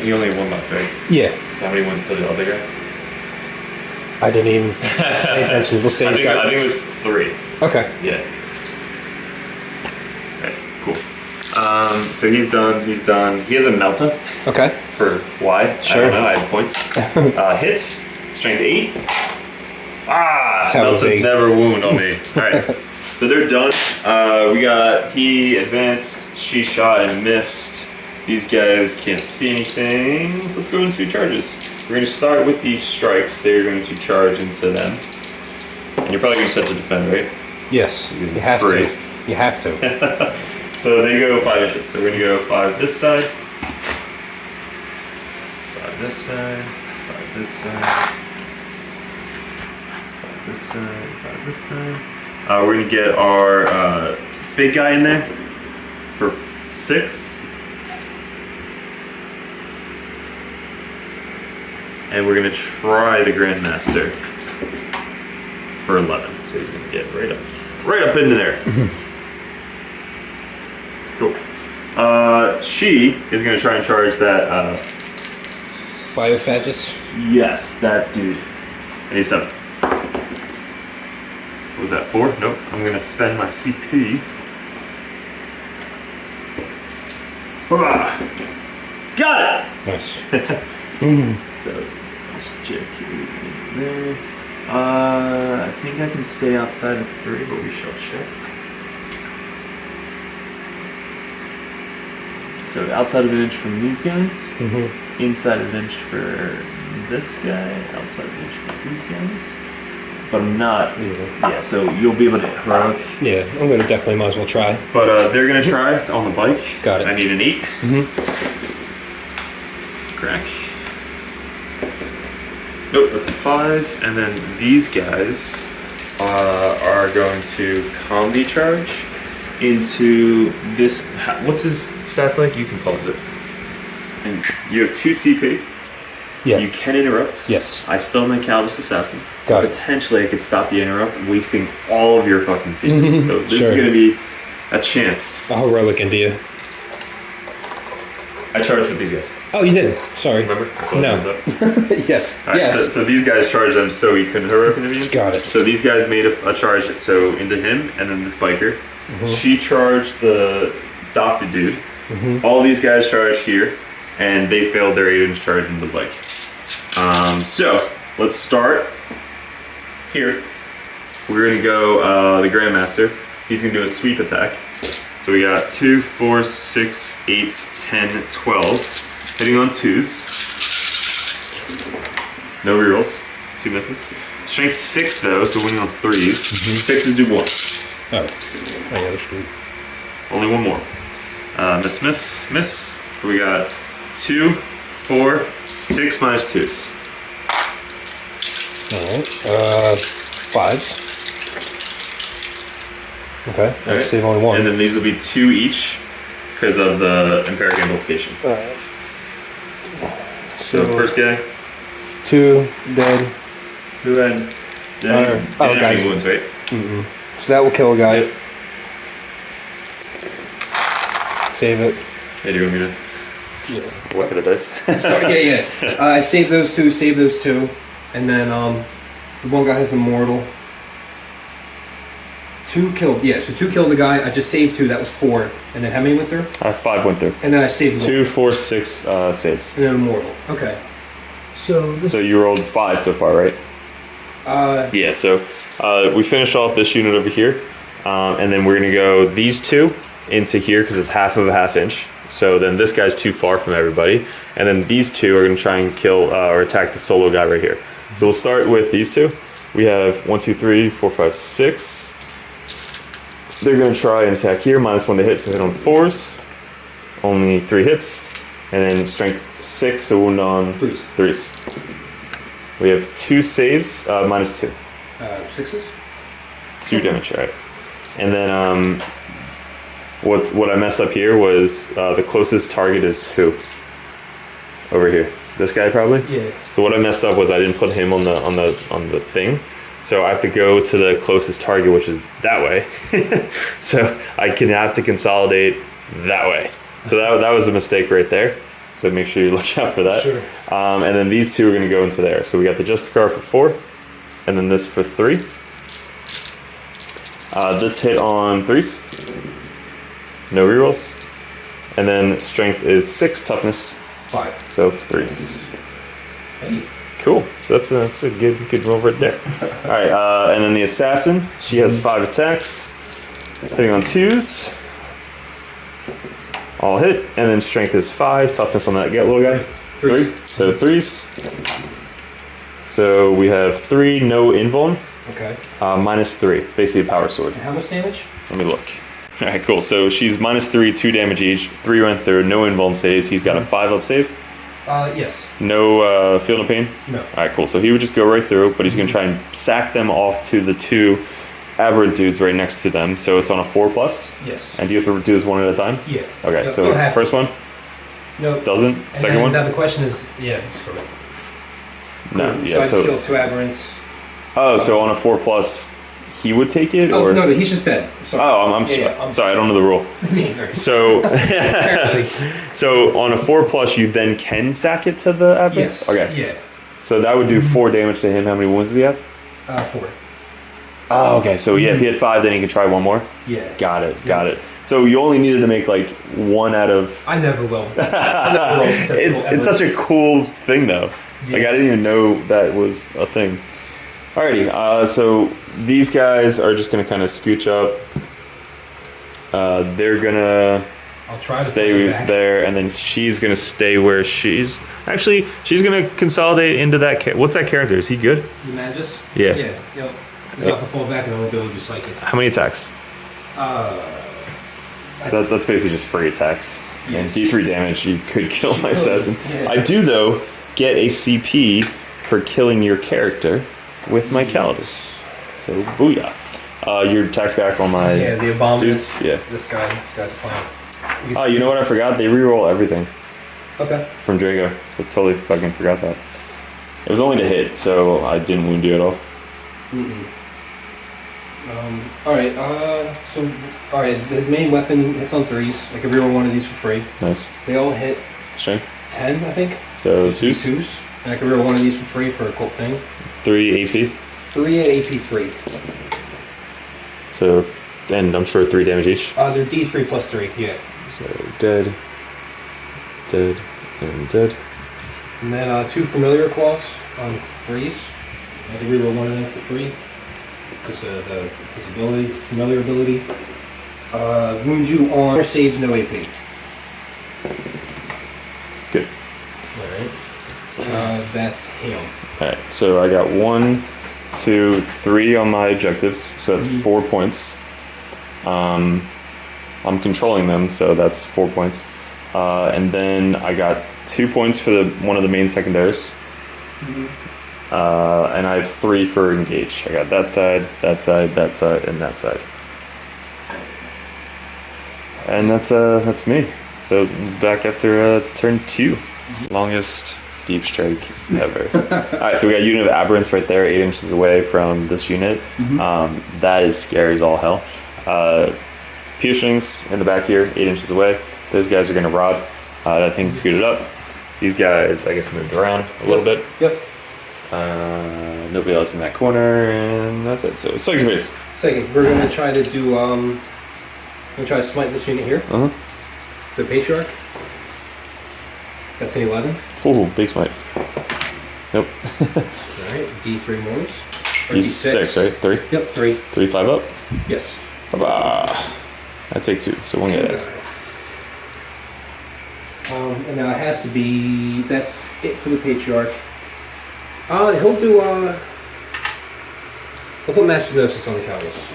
You only have 1 left, right? Yeah. So how many went to the other guy? I didn't even pay attention. We'll say I he's think got... it was 3. Okay. Yeah. Okay, cool. So he's done. He has a Melta. Okay. For why? Sure. I don't know. I have points. Hits. Strength 8. Sounds Meltas big. never wound on me. Alright. So they're done. He advanced, she shot and missed. These guys can't see anything. So let's go into charges. We're going to start with the strikes. They're going to charge into them. And you're probably going to set to defend, right? Yes. Because You it's have free. to. You have to. So they go 5 inches. So we're going to go 5 this side. 5 this side. 5 this side. 5 this side. 5 this side. We're going to get our big guy in there for 6. And we're going to try the Grandmaster for 11. So he's going to get right up into there. Cool. She is going to try and charge that. Biophagus? Yes, that dude. I need 7. Was that 4? Nope. I'm going to spend my CP. Got it! Nice. So, let's check there. I think I can stay outside of 3, but we shall check. So, outside of an inch from these guys, inside of an inch for this guy, outside of an inch for these guys. But I'm not. Yeah, so you'll be able to hit heroic. Yeah, I'm going to definitely might as well try. But they're going to try. It's on the bike. Got it. I need an 8. Crack. Nope, that's a 5. And then these guys are going to combi charge into this. What's his stats like? You can pause it. And you have 2 CP. Yeah. You can interrupt. Yes. I still have my Callidus Assassin. So Got it. potentially I could stop the interrupt, wasting all of your fucking CP. So this is Sure. going to be a chance. A heroic India. I charged with these guys. Oh, you did. Sorry. Remember? That's what I No. ended up. Yes. All right, Yes. so these guys charged them so he couldn't heroic intervene. Got it. So these guys made a charge so into him and then this biker. She charged the adopted dude. All these guys charged here and they failed their 8-inch charge into the bike. So let's start here. We're gonna go the Grandmaster. He's gonna do a sweep attack. So we got 2, 4, 6, 8, 10, 12. Hitting on 2s. No rerolls. 2 misses. Strength 6 though, so winning on 3s. 6s do more. Oh. Oh, yeah, they're screwed. Only 1 more. Miss. We got 2, 4, 6 minus 2s. Alright. 5s. Okay. All right. Save only 1. And then these will be 2 each because of the Empyric Amplification. Alright. So first guy. 2 dead. Who had? Didn't have guys. any wounds, right? So that will kill a guy. Yep. Save it. Hey, do you want me to Yeah. whack at a dice? Yeah. I saved those 2, and then the one guy has immortal. 2 killed. Yeah, so 2 killed the guy. I just saved 2. That was 4. And then how many went through? 5 went through. And then I saved 1. 2, 4, 6 saves. And then immortal. Okay. So you rolled 5 so far, right? Yeah, so we finished off this unit over here. And then we're going to go these two into here because it's half of a half inch. So then this guy's too far from everybody. And then these two are going to try and kill or attack the solo guy right here. So we'll start with these two. We have 1, 2, 3, 4, 5, 6. They're going to try and attack here. -1 to hit, so hit on 4s. Only 3 hits. And then strength 6, so wound on 3s. We have 2 saves, -2. 6s? 2 damage, all right. And then what I messed up here was the closest target is who? Over here. This guy probably? Yeah. So what I messed up was I didn't put him on the thing. So I have to go to the closest target, which is that way. So I have to consolidate that way. So that was a mistake right there. So make sure you look out for that. Sure. And then these two are going to go into there. So we got the Justicar for 4, and then this for 3. This hit on 3s. No rerolls. And then strength is 6, toughness 5. So 3s. Hey. Cool. So that's a good roll right there. All right. And then the assassin. She has 5 attacks, hitting on 2s. All hit, and then strength is 5. Toughness on that little guy. 3. So 3s. So we have 3, no invuln. Okay. -3. It's basically a power sword. And how much damage? Let me look. All right, cool. So she's -3, 2 damage each. 3 run through, no invuln saves. He's got a 5 up save. Yes. No feel no pain. No. All right, cool. So he would just go right through, but he's gonna try and sack them off to the 2 aberrant dudes right next to them. So it's on a 4+. Yes. And do you have to do this one at a time? Yeah. Okay. No, So first one No. doesn't. And Second one. Now the question is, yeah, screw it. No. Cool. Yeah. So I So. just killed 2 aberrants. Oh, so on a 4+, he would take it, Oh or no, he's just dead. Sorry. oh, I'm Yeah, sorry. I don't know the rule. Neither. So, Apparently. so on a 4+, you then can sack it to the aberrant. Yes. Okay. Yeah. So that would do 4 damage to him. How many wounds does he have? 4. Oh, okay. So yeah, if he had 5, then he could try one more. Yeah. Got it. Got it. So you only needed to make like 1 out of. I never will. I never roll statistical It's such a cool thing though. Yeah. Like I didn't even know that was a thing. Alrighty. So these guys are just gonna kind of scooch up. They're gonna I'll try to stay back. there, and then she's gonna stay where she's. Actually, she's gonna consolidate into that. What's that character? Is he good? The Magus? Yeah. Yeah. Yep. You have to fall back and only be able to do Psychic. How many attacks? That's basically just free attacks. Yes. And D3 damage, you could kill my assassin. Yeah. I do, though, get a CP for killing your character with my Callidus. So, booyah. Your attacks back on my the Abominable. dudes? Yeah. This guy's a clown. Oh, you know what I forgot? They reroll everything Okay. from Draigo. So, totally fucking forgot that. It was only to hit, so I didn't wound you at all. Alright, his main weapon hits on 3s. I can reroll one of these for free. Nice. They all hit Strength. 10, I think. So, 2s. 2s. And I can reroll one of these for free for a cult thing. 3 AP. 3 at AP 3. So, and I'm sure 3 damage each. They're D3 plus 3, yeah. So, dead, and dead. And then 2 familiar claws on 3s. I can reroll one of them for free. Because his ability, familiar ability. Wound you on or saves no AP. Good. Alright. That's him. Alright, so I got 1, 2, 3 on my objectives, so that's 4 points. I'm controlling them, so that's 4 points. And then I got 2 points for one of the main secondaries. And I have 3 for engage. I got that side, that side, that side, and that side. And that's me. So back after turn 2. Longest deep strike ever. Alright, so we got a unit of aberrants right there, 8 inches away from this unit. That is scary as all hell. Piercings in the back here, 8 inches away. Those guys are gonna rob. That thing scooted up. These guys, I guess, moved around a little bit. Yep. Nobody else in that corner, and that's it. So, Psyker phase. Second, we're gonna try to do we're gonna try to smite this unit here. The Patriarch. That's an 11. Ooh, big smite. Nope. Alright, D3 moves. D6, right? 3? Yep, 3. 3, 5 up? Yes. I take 2, so 1 guess. And now it has to be, that's it for the Patriarch. He'll do, he'll put Master Gnosis on the Callidus.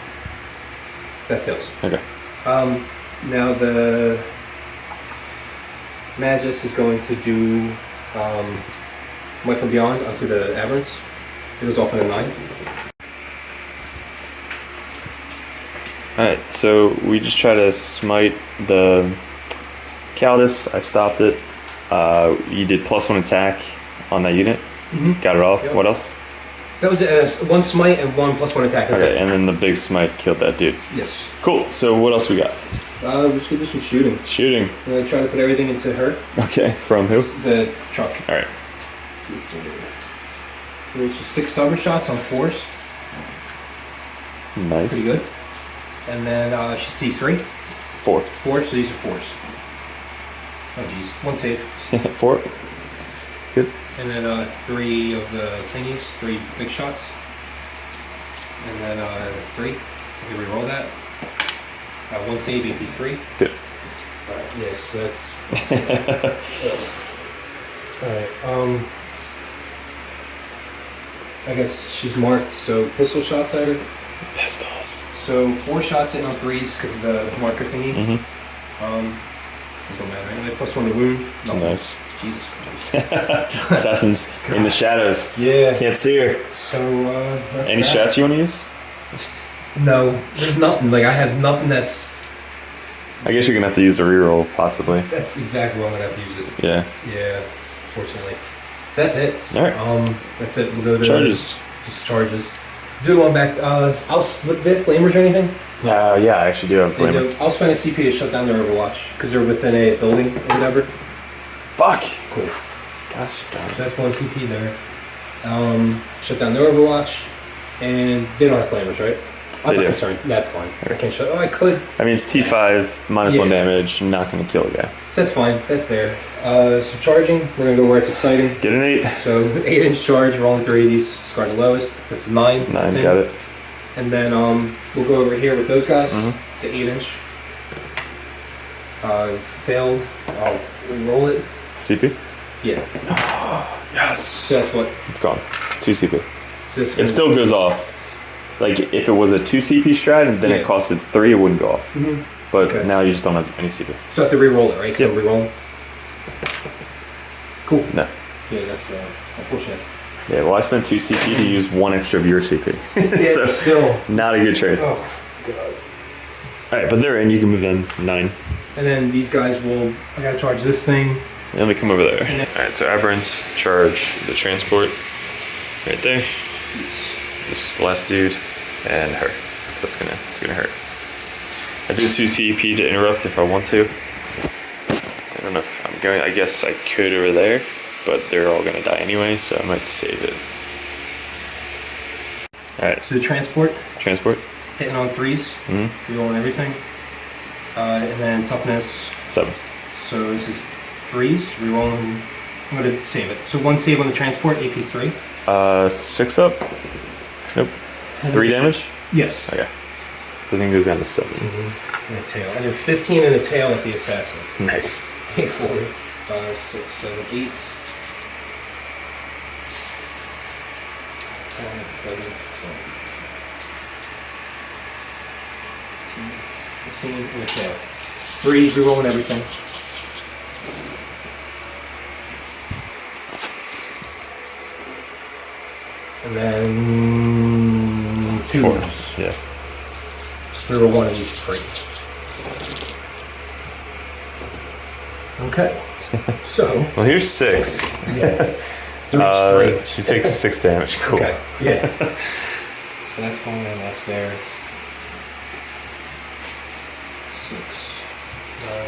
That fails. Okay. Now the Magus is going to do Light from Beyond onto the Aberrants. It goes off in a 9. Alright, so we just try to smite the Callidus. I stopped it. You did +1 attack on that unit. Got it off. Yep. What else? That was it. 1 smite and 1 +1 attack. That's Okay, it. and then the big smite killed that dude. Yes. Cool. So what else we got? We're just gonna do some shooting. Shooting. I'm gonna try to put everything into her. Okay, from who? The truck. Alright. 2, 4. So it's just 6 silver shots on 4s. Nice. Pretty good. And then she's T3. 4. 4, so these are 4s. Oh jeez. 1 save. 4. Good. And then 3 of the thingies, 3 big shots. And then 3. I can reroll that. 1 save, AP3. Good. Alright, yes, that's... Alright, I guess she's marked, so pistol shots at her. Pistols. So 4 shots in on 3s because of the marker thingy. It don't matter anyway. +1 to wound. Nothing. Nice. Jesus Christ. Assassins in the shadows. Yeah. Can't see her. So, that's Any that. strats you want to use? No, there's nothing. Like, I have nothing that's... I guess you're gonna have to use a reroll, possibly. That's exactly what I'm gonna have to use it. Yeah. Yeah, fortunately. That's it. Alright. That's it. We'll go to Charges. Just charges. Do one back. I'll split the flamers or anything. Yeah, I actually do have They flamer. do. I'll spend a CP to shut down their Overwatch because they're within a building or whatever. Fuck. Cool. Gosh darn. So that's 1 CP there. Shut down their Overwatch, and they don't have flamers, right? I'm They not do. concerned. That's fine. I can't shut. Oh, I could. I mean, it's T5, -1 Yeah. damage, not gonna kill a guy. So that's fine. That's there. So charging, we're gonna go where it's exciting. Get an 8. So 8-inch charge, rolling 3 of these, scar the lowest. That's 9. 9, That's got in. it. And then we'll go over here with those guys. It's an 8-inch. Failed. I'll roll it. CP? Yeah. Yes. So that's what. It's gone. 2 CP. So it's It still goes off. Like, if it was a 2 CP strat and then Yeah. it costed 3, it wouldn't go off. But Okay. now you just don't have any CP. So I have to re-roll it, right? Yep. So re-roll. Cool. No. Yeah, that's unfortunate. Yeah, well, I spent 2 CP to use 1 extra of your CP. Yeah, So, still. not a good trade. Oh, God. Alright, but they're in. You can move in. 9. And then these guys will. I gotta charge this thing. Let me come over there. Alright, so Aberrants charge the transport right there. This last dude and her. So it's gonna hurt. I do 2 CP to interrupt if I want to. I don't know if I'm going. I guess I could over there, but they're all gonna die anyway, so I might save it. Alright, So the transport, transport. hitting on 3s. Re-rolling everything. And then toughness. 7. So this is 3s. Re-rolling. I'm gonna save it. So 1 save on the transport, AP3. 6 up. Nope. 3 damage. Yes. Okay. So I think it goes down to 7. And a tail. And then 15 and a tail at the assassin. Nice. 8, 4, 5, 6, 7, 8. 15 and a tail. 3, re-rolling everything. And then 2 4. moves. Yeah. Reroll 1 of each 3. Okay. So, Well, here's 6. yeah. There's 3. She takes 6 damage. Cool. Okay, yeah. So that's going in, that's there. 6.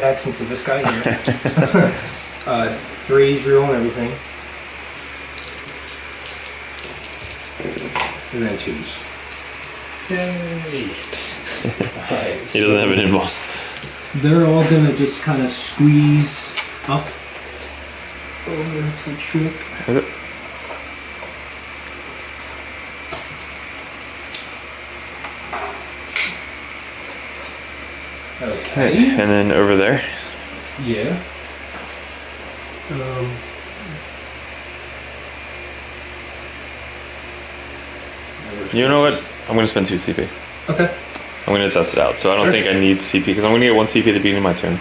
Accent to this guy here. 3's real and everything. And then 2's. Yay! Alright, He doesn't have an involved. they're all gonna just kind of squeeze up over the trick. Okay. Okay. And then over there. Yeah. You know what? I'm going to spend 2 CP. Okay. I'm going to test it out. So I don't think I need CP because I'm going to get 1 CP at the beginning of my turn,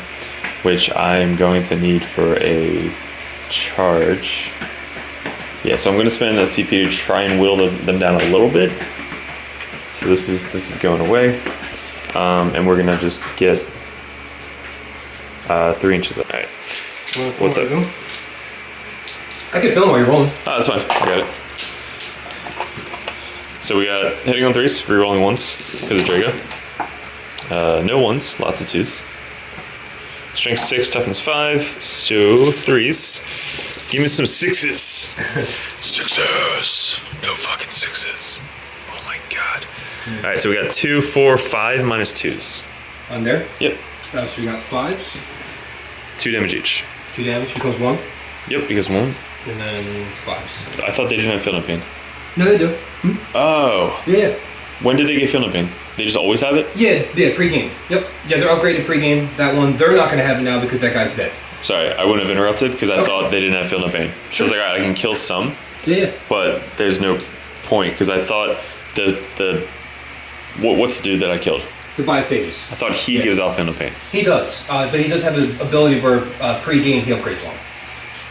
which I'm going to need for a charge. Yeah, so I'm going to spend a CP to try and whittle them down a little bit. So this is going away. And we're going to just get 3 inches. All right. What's up? I can film while you're rolling. Oh, that's fine. I got it. So we got hitting on 3s, rerolling 1s because of Draigo. No 1s, lots of 2s. Strength 6, toughness 5, so 3s. Give me some 6s. 6s. No fucking 6s. Oh my god. All right, so we got 2, 4, 5 minus 2s. On there? Yep. So you got 5s. 2 damage each. 2 damage becomes 1. Yep, because 1. And then 5s. I thought they didn't have feeling pain. No, they do. Oh. Yeah. When did they get feeling pain? They just always have it? Yeah, pre-game. Yep. Yeah, they're upgraded pre-game. That one, they're not going to have it now because that guy's dead. Sorry, I wouldn't have interrupted because I thought they didn't have feeling pain. So I was like, all right, I can kill some. Yeah. But there's no point because I thought what's the dude that I killed? The Biophages. I thought he gives out feeling pain. He does, but he does have the ability where pre-game he upgrades one.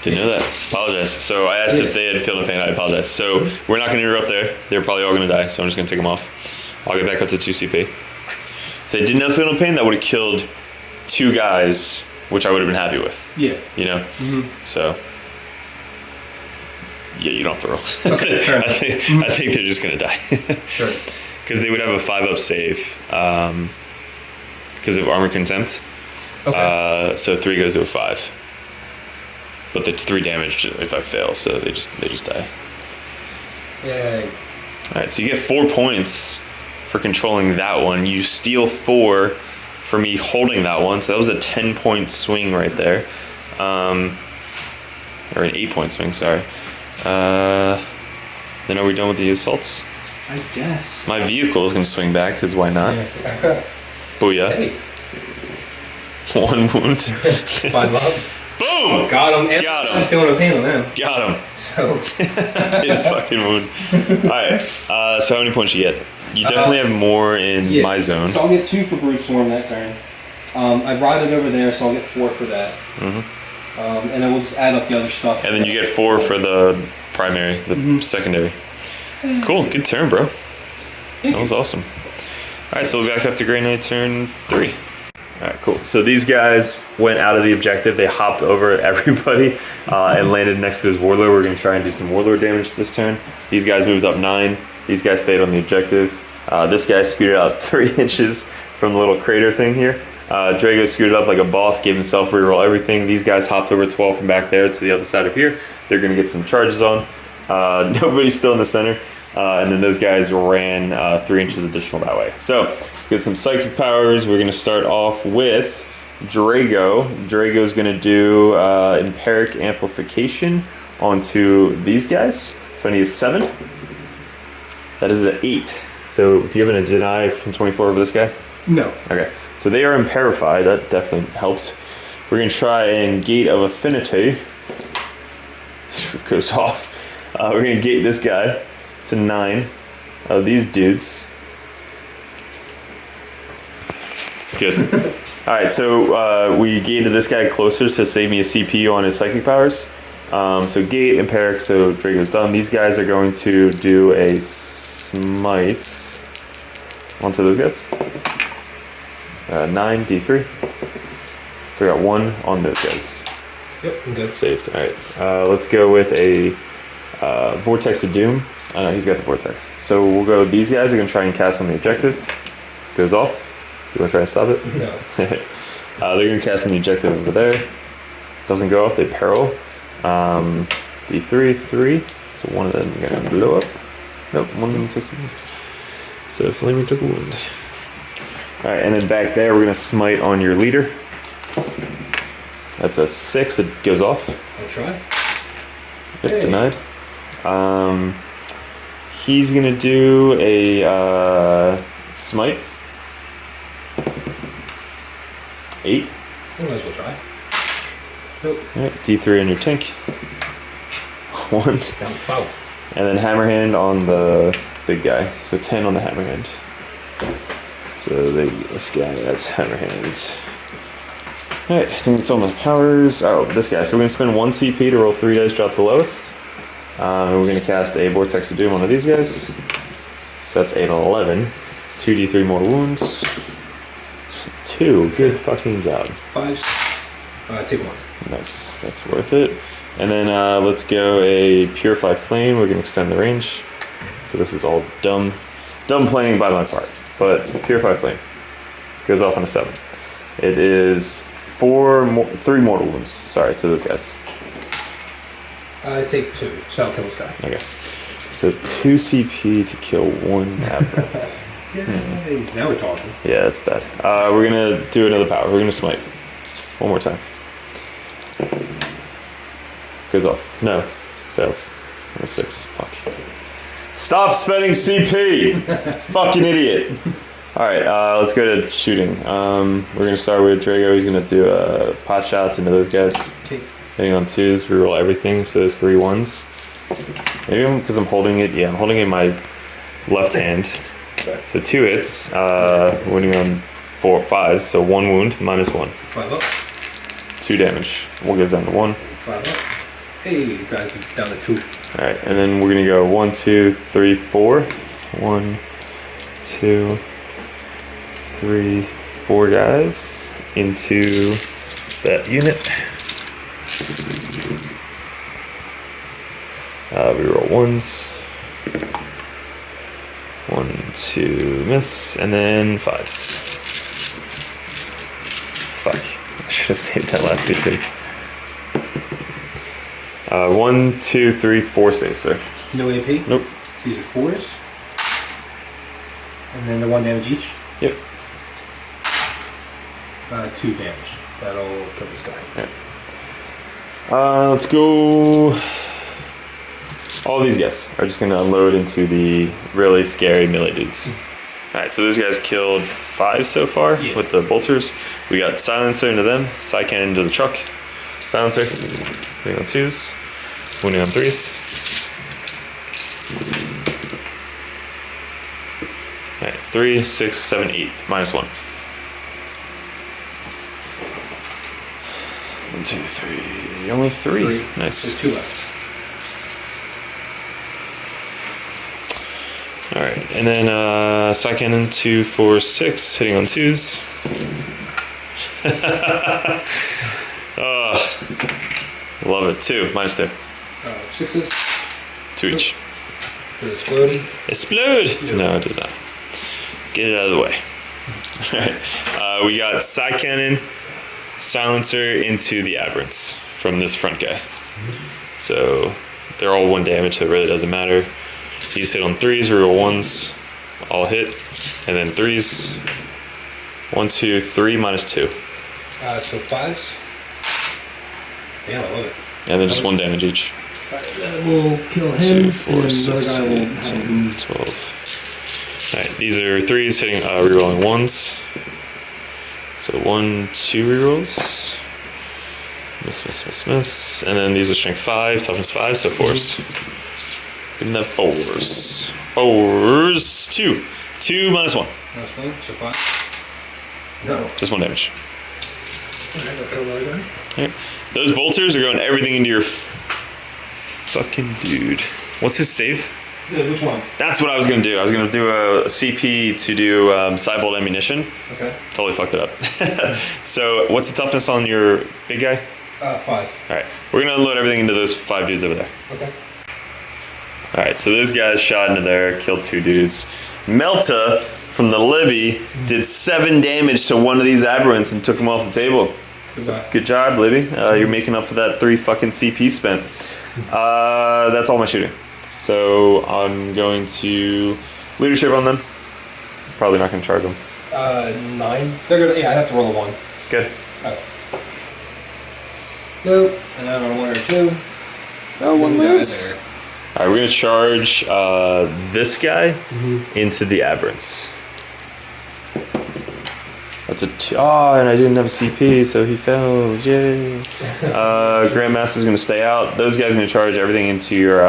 Didn't know that. Apologize. So I asked if they had feeling pain. I apologize. So we're not going to interrupt there. They're probably all going to die. So I'm just going to take them off. I'll get back up to 2 CP. If they didn't have feeling pain, that would have killed 2 guys, which I would have been happy with. Yeah. You know? Mm-hmm. So, yeah, you don't have to roll. Okay, sure. I think they're just going to die. Sure. Because they would have a 5-up save because of armor contempt. Okay. So 3 goes to a 5. But it's 3 damage if I fail, so they just die. Yeah. All right, so you get 4 points for controlling that one. You steal 4 for me holding that one, so that was a 10-point swing right there, or an 8-point swing. Sorry. Then are we done with the assaults? I guess. My vehicle is going to swing back because why not? Yeah. Booyah! Hey. 1 wound. 5 up. Boom! Got him. Got him. I'm feeling no pain on them. Got him. So. Did fucking wound. Alright, so how many points you get? You definitely have more in my zone. So I'll get 2 for Brute Swarm that turn. I ride it over there, so I'll get 4 for that. Mm-hmm. And then we'll just add up the other stuff. And then you get 4 for the primary, the secondary. Cool, good turn, bro. That was awesome. Alright, so we'll be back up to Dreadknight turn 3. Alright, cool. So these guys went out of the objective. They hopped over everybody and landed next to his Warlord. We're going to try and do some Warlord damage this turn. These guys moved up 9. These guys stayed on the objective. This guy scooted out 3 inches from the little crater thing here. Draigo scooted up like a boss, gave himself reroll everything. These guys hopped over 12 from back there to the other side of here. They're going to get some charges on. Nobody's still in the center. And then those guys ran 3 inches additional that way. So let's get some psychic powers. We're going to start off with Draigo. Draigo's going to do Empyric amplification onto these guys. So I need a 7. That is an 8. So do you have a deny from 24 over this guy? No. Okay. So they are imperified. That definitely helps. We're going to try and Gate of Affinity. Goes off. We're going to gate this guy to 9 of these dudes. Good. Alright, so we gated this guy closer to save me a CPU on his psychic powers. So gate, Empyric, so Draigo's done. These guys are going to do a smite onto those guys. 9, D3. So we got 1 on those guys. Yep, I'm good. Saved. Alright, let's go with a Vortex of Doom. Oh no, he's got the Vortex. So we'll go, these guys are going to try and cast on the objective. Goes off. You want to try and stop it? No. They're going to cast on the objective over there. Doesn't go off, they peril. D3, 3. So one of them is going to blow up. Nope, one of them takes a wound. So Flamer took a wound. Alright, and then back there we're going to smite on your leader. That's a 6, it goes off. I'll try. Yep, Hey. denied. He's going to do a smite. 8. I might as well try. Nope. Alright, D3 on your tank. 1. Down 12. And then Hammerhand on the big guy. So 10 on the Hammerhand. So this guy has Hammerhands. Alright, I think that's all my powers. Oh, this guy. So we're going to spend 1 CP to roll 3 dice, drop the lowest. We're going to cast a Vortex of Doom on one of these guys. So that's 8 and 11. 2d3 more wounds. 2. Good fucking job. 5. Take 1. Nice. That's worth it. And then let's go a Purify Flame. We're going to extend the range. So this was all dumb playing by my part. But Purify Flame goes off on a 7. It is 3 mortal wounds. Sorry, to those guys. Take 2. So I'll kill this guy. Okay. So 2 CP to kill 1 Abra. Yay. Now we're talking. Yeah, that's bad. We're going to do another power. We're going to smite. One more time. Goes off. No. Fails. On a 6. Fuck. Stop spending CP! Fucking idiot. Alright, let's go to shooting. We're going to start with Draigo. He's going to do pot shots into those guys. Okay. Hitting on 2s, reroll everything, so there's 3 1s. Maybe because I'm holding it, yeah, I'm holding it in my left hand. So 2 hits, wounding on 4 5s, so 1 wound, -1. 5 up. 2 damage. We'll get down to 1. 5 up. Hey, guys, down to 2. Alright, and then we're gonna go 1, 2, 3, 4. 1, 2, 3, 4 guys into that unit. We roll 1s. 1, 2, miss, and then 5s. Fuck, I should have saved that last CP. 1, 2, 3, 4 saves, sir. No AP? Nope. These are 4s. And then the 1 damage each? Yep. 2 damage. That'll kill this guy. Alright. Let's go. All these guys are just gonna unload into the really scary melee dudes. Alright, so those guys killed 5 so far with the bolters. We got Psilencer into them, Psycannon into the truck. Silencer, hitting on 2s, wounding on 3s. Alright, 3, 6, 7, 8, -1. 1, 2, 3, only 3. Nice. So 2 left. Alright, and then Psycannon 2, 4, 6, hitting on 2s. Oh, love it. 2, -2. 6s. 2 each. Does it explode? Explode! No, it does not. Get it out of the way. Alright, we got Psycannon, Silencer into the Aberrants from this front guy. So they're all 1 damage, so it really doesn't matter. You just hit on 3s, reroll 1s, all hit, and then 3s. 1, 2, 3, -2. So 5s. Damn, I love it. And then just 1 damage each. We'll kill him. 2, 4, 6, 8, 10, 12. Alright, these are 3s hitting, rerolling 1s. So 1, 2 rerolls. Miss. And then these are strength 5, toughness 5, so 4s. Give them the 4s. 4s, 2. 2 -1. -1, so 5. No. Just 1 damage. Alright, I'll kill the other guy. Alright. Those bolters are going everything into your fucking dude. What's his save? Yeah, which one? That's what I was gonna do. I was gonna do a CP to do Cybolt ammunition. Okay. Totally fucked it up. So what's the toughness on your big guy? 5. Alright, we're gonna unload everything into those 5 dudes over there. Okay. Alright, so those guys shot into there, killed 2 dudes. Melta from the Libby did 7 damage to one of these aberrants and took him off the table. Good job, Libby. You're making up for that 3 fucking CP spent. That's all my shooting. So I'm going to leadership on them. Probably not gonna charge them. 9. They're gonna. Yeah, I have to roll a 1. Good. Oh. Nope. And then on 1 or 2. Oh, 1 lose. Alright, we're gonna charge this guy into the aberrants. That's a 2. Oh, and I didn't have a CP, so he fails. Yay. Grandmaster's going to stay out. Those guys are going to charge everything into your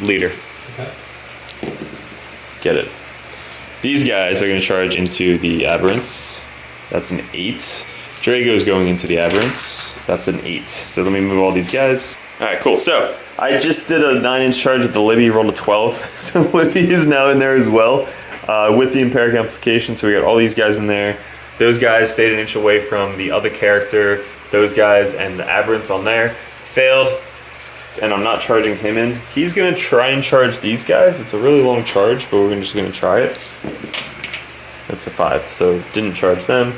leader. Okay. Get it. These guys are going to charge into the Aberrants. That's an 8. Draigo's going into the Aberrants. That's an 8. So let me move all these guys. All right, cool. So I just did a 9-inch charge with the Libby, rolled a 12. So Libby is now in there as well with the Empyric Amplification. So we got all these guys in there. Those guys stayed an inch away from the other character. Those guys and the Aberrants on there failed. And I'm not charging him in. He's going to try and charge these guys. It's a really long charge, but we're just going to try it. That's a 5, so didn't charge them.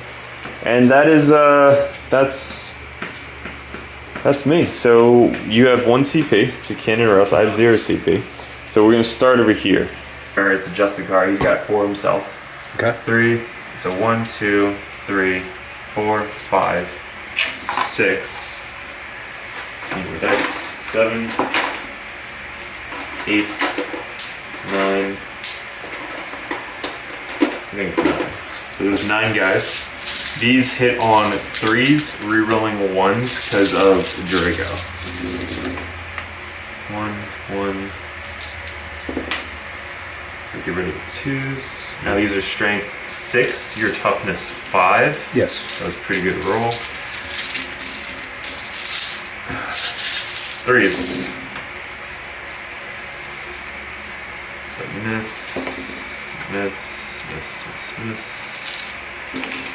And that is, that's me. So you have 1 CP, so you can't interrupt. I have 0 CP. So we're going to start over here. There's the Justicar. He's got 4 himself. Okay. 3, so 1, 2, 3, 4, 5, 6. That's 7, 8, 9. I think it's 9. So there's 9 guys. These hit on 3s, rerolling 1s because of Draigo. 1, 1. So get rid of the 2s. Now these are strength 6, your toughness 5. Yes. That was a pretty good roll. 3s. So miss.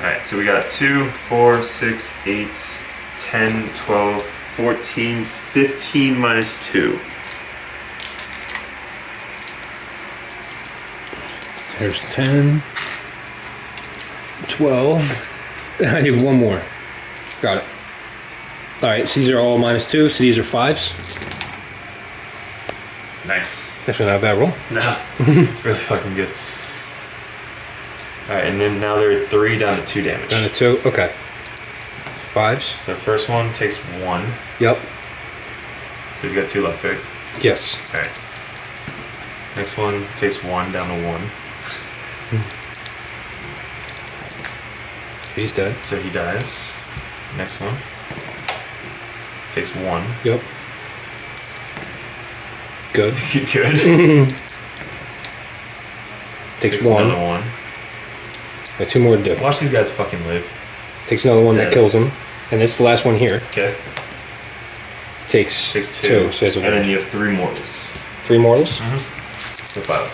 Alright, so we got 2, 4, 6, 8, 10, 12, 14, 15 minus 2. There's 10, 12. I need 1 more. Got it. Alright, so these are all -2, so these are 5s. Nice. Actually, not a bad roll. No, it's really fucking good. Alright, and then now they're 3 down to 2 damage. Down to 2, okay. 5s. So first one takes 1. Yep. So he's got 2 left, right? Yes. Alright. Next one takes 1 down to 1. He's dead. So he dies. Next one takes 1. Yep. Good. Good. Takes 1. Another 1. Got 2 more to do. Watch these guys fucking live. Takes another one Dead. that kills him. And it's the last one here. Okay. Takes 2. So he has a and then you have 3 mortals. 3 mortals? So 5.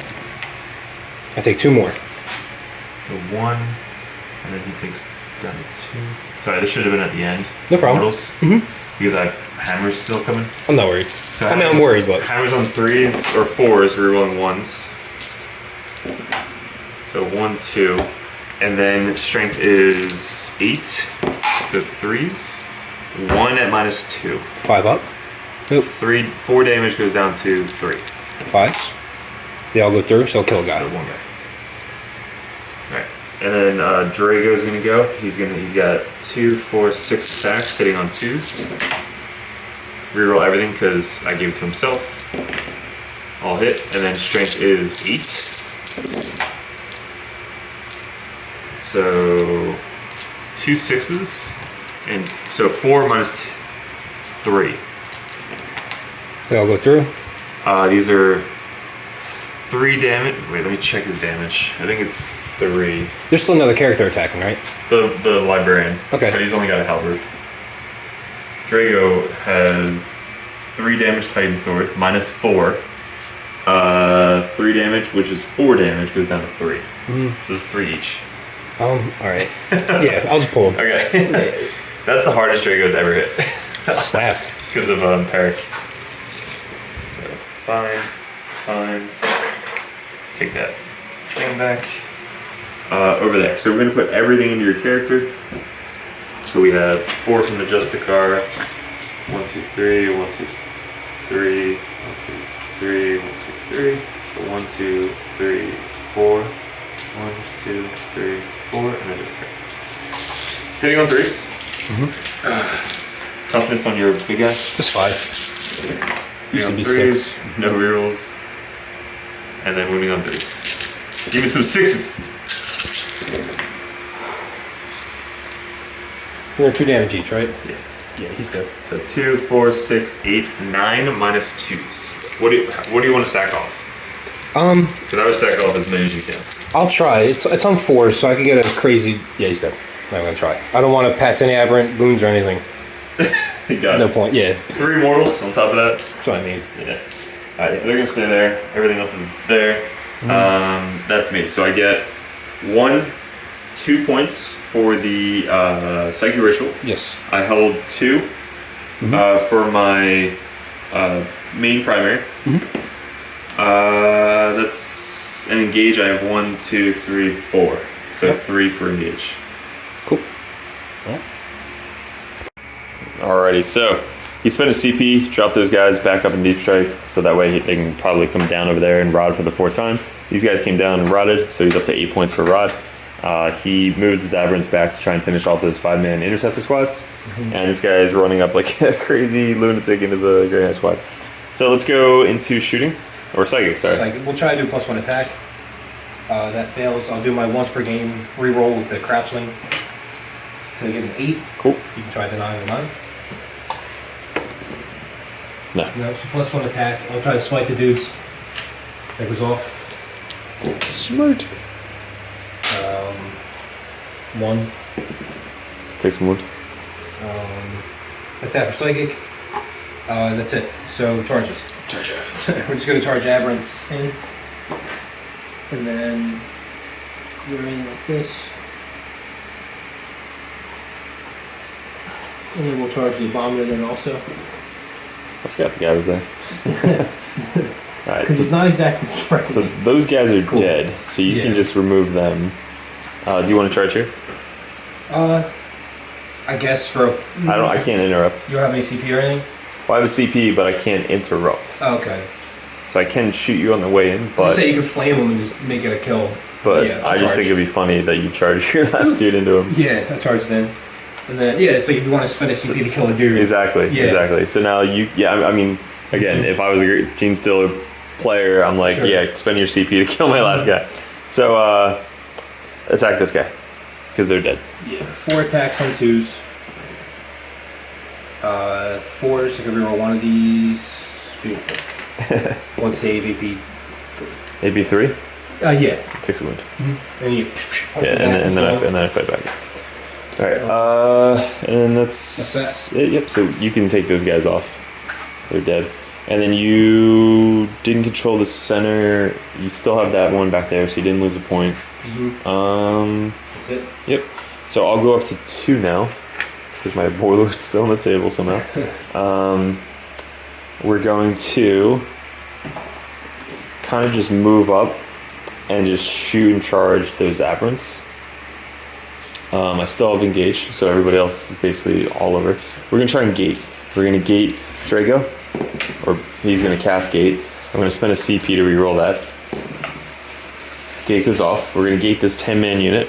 I take 2 more. So 1. And then he takes down to 2. Sorry, this should have been at the end. No problem. Mortals. Because I have hammers still coming. I'm not worried. So I mean, I'm worried, but... Hammers on 3s or 4s, rerolling 1s. So 1, 2. And then strength is 8. So 3s. 1 at -2. 5 up. Nope. 4 damage goes down to 3. 5s. They all go through, so I'll kill a guy. So 1 guy. Alright. And then Draigo's gonna go. He's got 2, 4, 6 attacks hitting on 2s. Reroll everything because I gave it to himself. All hit. And then strength is 8. So 2 6s. And so 4 minus 3. They all go through. These are 3 damage. Wait, let me check his damage. I think it's 3. There's still another character attacking, right? The Librarian. Okay. But he's only got a Halberd. Draigo has 3 damage Titan Sword, -4. 3 damage, which is 4 damage, goes down to 3. So it's 3 each. Alright. Yeah, I'll just pull him. Okay. That's the hardest Draigo's ever hit. Slapped. Because of Empyric. So, fine. Take that flame back. Over there. So we're going to put everything into your character. So we have 4 from the Justicar. 1, 2, 3. 1, 2, 3. 1, 2, 3. 1, 2, 3. So 1, 2, 3, 4. 1, 2, 3, 4. And then just 3. Hitting on 3s. Toughness on your big guy. Just 5. Used to be 3s, 6. no rerolls. And then wounding on 3s. Give me some 6s. They're 2 damage each, right? Yes. Yeah, he's dead. So 2, 4, 6, 8, 9 minus 2s. What do you want to sack off? Because I would sack off as many as you can. I'll try. It's on 4, so I can get a crazy. Yeah, he's dead. I'm gonna try. I don't want to pass any aberrant wounds or anything. You got No it. point. Yeah, 3 mortals on top of that. that's what I mean. Yeah. Alright, so they're gonna stay there. Everything else is there. That's me. So I get 2 points for the Psychic Ritual. Yes. I held 2 for my main primary. That's an engage. I have 1, 2, 3, 4. So 3 for engage. Cool. Yeah. Alrighty, so he spent a CP, dropped those guys back up in deep strike, so that way they can probably come down over there and rod for the 4th time. These guys came down and rodded, so he's up to 8 points for rod. He moved his aberrants back to try and finish off those 5-man interceptor squads, and this guy is running up like a crazy lunatic into the Dreadknight squad. So let's go into shooting, or psychic, sorry. Psychic. We'll try to do +1 attack. That fails. I'll do my once per game reroll with the crouchling. So I get an 8. Cool. You can try denying a 9. No. No, so +1 attack. I'll try to smite the dudes. That goes off. Smart. 1. Take some wood. That's that for psychic. That's it. So charges. Charges. We're just going to charge aberrants in. And then you're in like this. And then we'll charge the abominant in also. I forgot the guy was there. Alright, Because he's not exactly right. so those guys are Cool. dead, so you can Yeah. just remove them. Do you want to charge here? I guess for a... I can't interrupt. You don't have any CP or anything? Well, I have a CP, but I can't interrupt. Oh, okay. So I can shoot you on the way in, Just but say you can flame him and just make it a kill. Yeah, I just think it'd be funny that you charge your last dude into him. Yeah, I charged in. And then, yeah, it's like if you want to spend a CP to kill a dude. Exactly, Yeah. exactly. So now I mean, again, if I was a Genestealer player, I'm like, Sure. yeah, spend your CP to kill my last guy. So attack this guy, because they're dead. Yeah, 4 attacks on 2s. 4s, I can reroll one of these. Beautiful. 1 save, AP. AB 3 Yeah. takes a wound. And you. Yeah, and then I fight back. All right, and that's it. Yep. So you can take those guys off; they're dead. And then you didn't control the center. You still have that one back there, so you didn't lose a point. That's it. Yep. So I'll go up to 2 now because my Warlord's still on the table somehow. We're going to kind of just move up and just shoot and charge those aberrants. I still have engage, so everybody else is basically all over. We're gonna try and gate. We're gonna gate Draigo, or he's gonna cast gate. I'm gonna spend a CP to reroll that. Gate goes off. We're gonna gate this 10-man unit.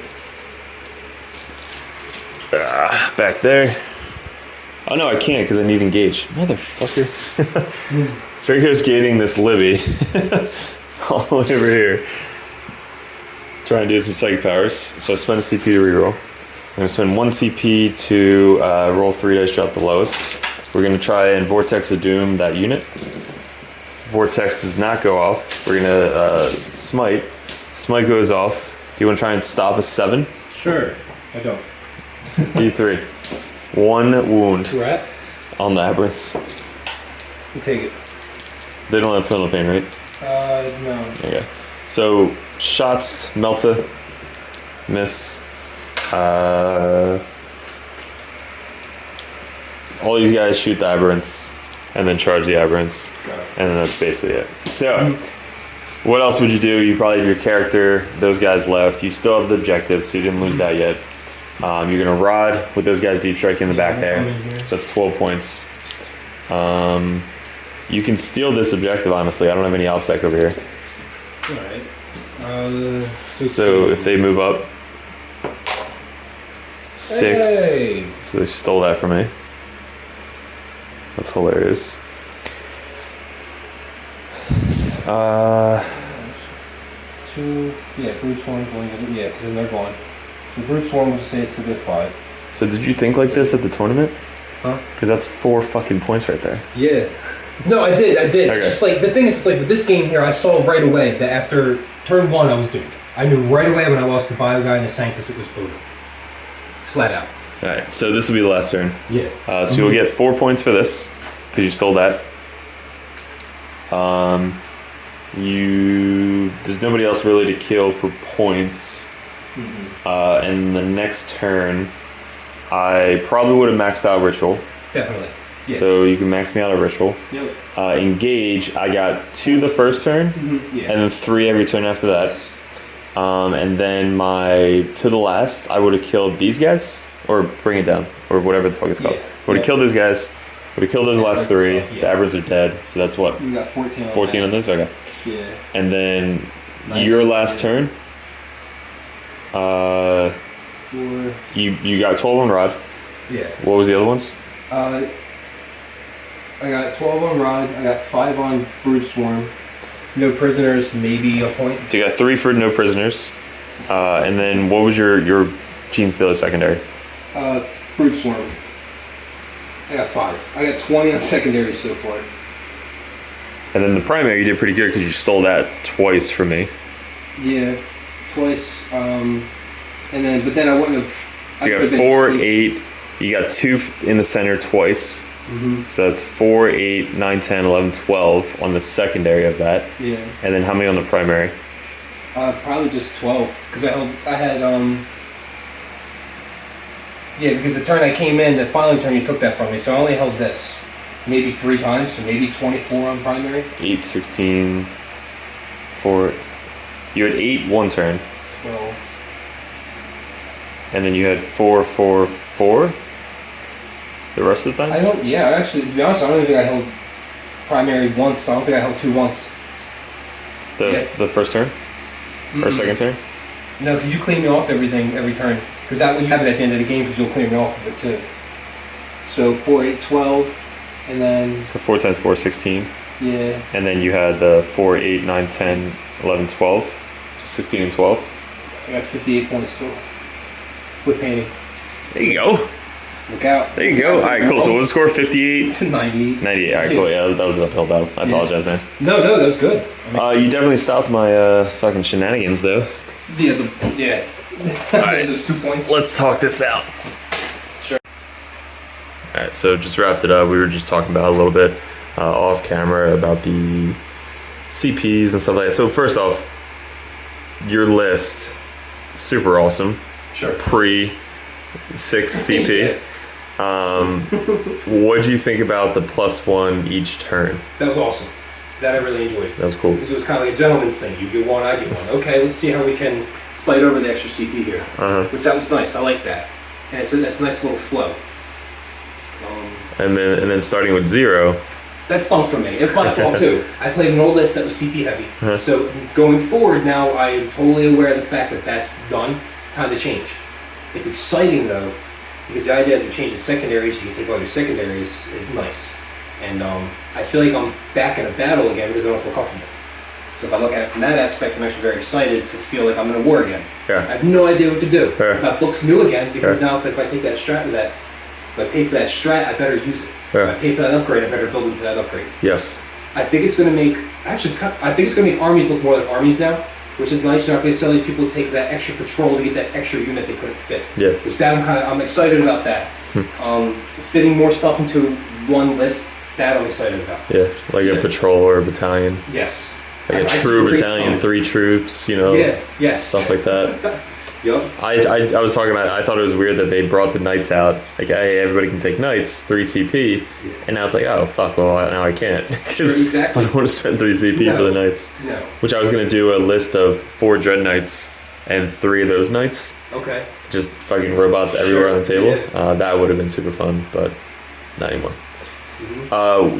Back there. Oh no, I can't because I need engage. Motherfucker. Draigo's gating this Libby all the way over here. Try and do some psychic powers. So I spend a CP to reroll. I'm going to spend 1 CP to roll 3 dice, drop the lowest. We're going to try and Vortex of Doom that unit. Vortex does not go off. We're going to smite. Smite goes off. Do you want to try and stop a 7? Sure. I don't. D3. 1 wound Rat? on the aberrants. You take it. They don't have Feel Pain, right? No. Okay. So, shots, Melta, miss. All these guys shoot the aberrants and then charge the aberrants. And then that's basically it. So, what else would you do? You probably have your character, those guys left. You still have the objective, so you didn't lose that yet. You're going to rod with those guys deep strike in the back there. So that's 12 points. You can steal this objective, honestly. I don't have any OpSec over here. Alright. So if they move up, 6. Hey. So they stole that from me. That's hilarious. 2, 2. Yeah, Brood Swarm's only gonna, yeah, because then they're gone. So Brood Swarm, we'll just say it's gonna be a 5. So did you think like this at the tournament? Huh? Because that's 4 fucking points right there. Yeah. No, I did. Okay. It's just like, the thing is, like, with this game here, I saw right away that after turn 1, I was doomed. I knew right away when I lost the Bio Guy and the Sanctus, it was over. Flat out. Alright, so this will be the last turn. Yeah. So you'll get 4 points for this, because you stole that. There's nobody else really to kill for points. And the next turn, I probably would have maxed out Ritual. Definitely. Yeah. So you can max me out a Ritual. Yep. Engage, I got 2 the first turn, Yeah. and then 3 every turn after that. And then to the last, I would have killed these guys, or bring it down, or whatever the fuck it's called. Yeah. Would have killed those guys, would have killed those last 3. Yeah. The aberrants are dead, so that's what? You got 14 on 14 on this? Okay. Yeah. And then 9, your last turn, 4. you got 12 on Rod. Yeah. What was the other ones? I got 12 on Rod, I got 5 on Brood Swarm. No prisoners, maybe a point. So you got 3 for no prisoners. And then what was your Genestealer secondary? Brood Swarm. I got 5. I got 20 on secondary so far. And then the primary, you did pretty good because you stole that twice from me. Yeah, twice. But then I wouldn't have. So you got 4, 8. You got 2 in the center twice. So that's 4, 8, 9, 10, 11, 12 on the secondary of that. Yeah. And then how many on the primary? Probably just 12 because I had yeah, because the turn I came in, the following turn you took that from me, so I only held this maybe 3 times, so maybe 24 on primary. 8, 16, 4. You had 8 one turn. 12. And then you had 4, 4, 4 the rest of the times? Actually, to be honest, I don't even think I held primary once. I don't think I held 2 once. The first turn? Or second turn? No, because you clean me off everything every turn. Because that would happen at the end of the game because you'll clean me off of it too. So 4, 8, 12, and then... So 4 times 4, 16. Yeah. And then you had the 4, 8, 9, 10, 11, 12. So 16 and 12. I got 58 points still. With painting. There you go. Look out. There you go. Alright, cool. So what was the score? 58? 98. 98. Alright, cool. Yeah, that was an uphill battle. I apologize, man. No, that was good. You definitely stopped my fucking shenanigans, though. Yeah. Alright. Those 2 points. Let's talk this out. Sure. Alright, so just wrapped it up. We were just talking about a little bit off camera about the CPs and stuff like that. So first off, your list, super awesome. Sure. Pre 6 CP. What do you think about the +1 each turn? That was awesome. That I really enjoyed. That was cool. Because it was kind of like a gentleman's thing. You get 1, I get 1. Okay, let's see how we can fight over the extra CP here. Which that was nice. I like that. And it's a nice little flow. And then starting with 0. That's fun for me. It's my fault too. I played an old list that was CP heavy. So going forward now, I am totally aware of the fact that that's done. Time to change. It's exciting though, because the idea that you change the secondaries, you can take all your secondaries, is nice. And I feel like I'm back in a battle again because I don't feel comfortable. So if I look at it from that aspect, I'm actually very excited to feel like I'm in a war again. Yeah. I have no idea what to do. Yeah. My book's new again because now if I take that strat with that, if I pay for that strat, I better use it. Yeah. If I pay for that upgrade, I better build into that upgrade. Yes. I think it's going to make I think it's going to make armies look more like armies now, which is nice. You're not going to sell these people to take that extra patrol to get that extra unit they couldn't fit. Yeah. Which that I'm excited about that. Fitting more stuff into one list, that I'm excited about. Yeah, like a patrol or a battalion. Yes. Like a true battalion, 3 troops, Yeah, yes. stuff like that. Yup. I was talking about, I thought it was weird that they brought the knights out. Like, hey, everybody can take knights, 3 CP. Yeah. And now it's like, oh, fuck, well, now I can't. Because exactly. I don't want to spend 3 CP for the knights. No. Which I was going to do a list of 4 Dreadknights and 3 of those knights. Okay. Just fucking robots everywhere on the table. Yeah. That would have been super fun, but not anymore.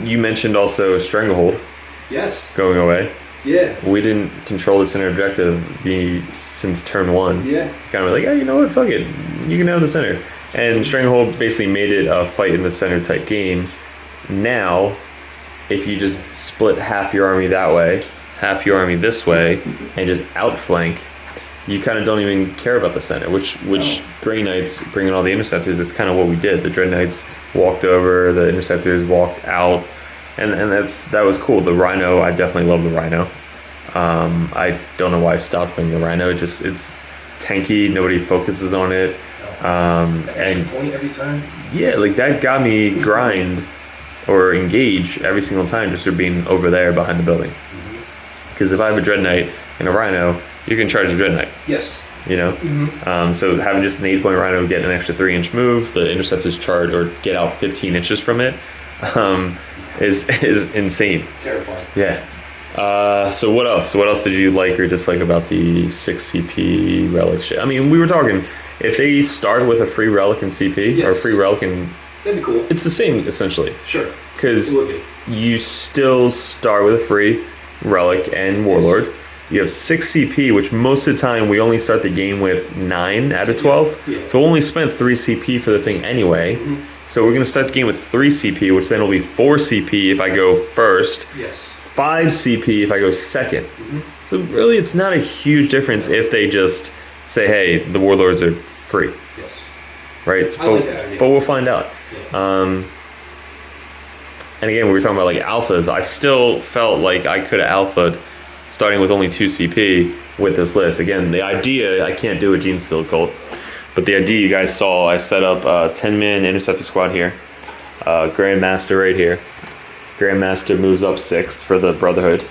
You mentioned also Stranglehold. Yes. Going away. Yeah. We didn't control the center objective since turn 1. Yeah. Kind of like, oh, you know what, fuck it. You can have the center. And Stranglehold basically made it a fight in the center type game. Now, if you just split half your army that way, half your army this way and just outflank, you kind of don't even care about the center, which Grey Knights bringing all the interceptors, it's kind of what we did. The Dreadknights walked over, the interceptors walked out, and that was cool. The Rhino, I definitely love the Rhino. I don't know why I stopped playing the Rhino. It's tanky, nobody focuses on it. And point every turn. Yeah, like that got me grind or engage every single time just for being over there behind the building. Because if I have a Dreadknight and a Rhino, you can charge a Dreadknight. Yes. You know? So having just an 8-point Rhino get an extra 3-inch move, the interceptors charge or get out 15 inches from it, is insane. Terrifying. Yeah. So what else? What else did you like or dislike about the 6 CP relic shit? I mean, we were talking, if they start with a free relic in CP, or a free relic in... That'd be cool. It's the same, essentially. Sure. Because you still start with a free relic and Warlord. You have 6 CP, which most of the time we only start the game with 9 out of 12. Yeah. So we only spent 3 CP for the thing anyway. So we're going to start the game with 3 CP, which then will be 4 CP if I go first. Yes. 5 CP if I go second. So really it's not a huge difference if they just say, hey, the Warlords are free. Yes. Right? I like that idea. But we'll find out. Yeah. And again, we were talking about like alphas. I still felt like I could have alphaed starting with only 2 CP with this list. Again, the idea, I can't do a Genestealer cult, but the idea you guys saw, I set up a 10-man Interceptor squad here, Grandmaster right here. Grandmaster moves up 6 for the Brotherhood,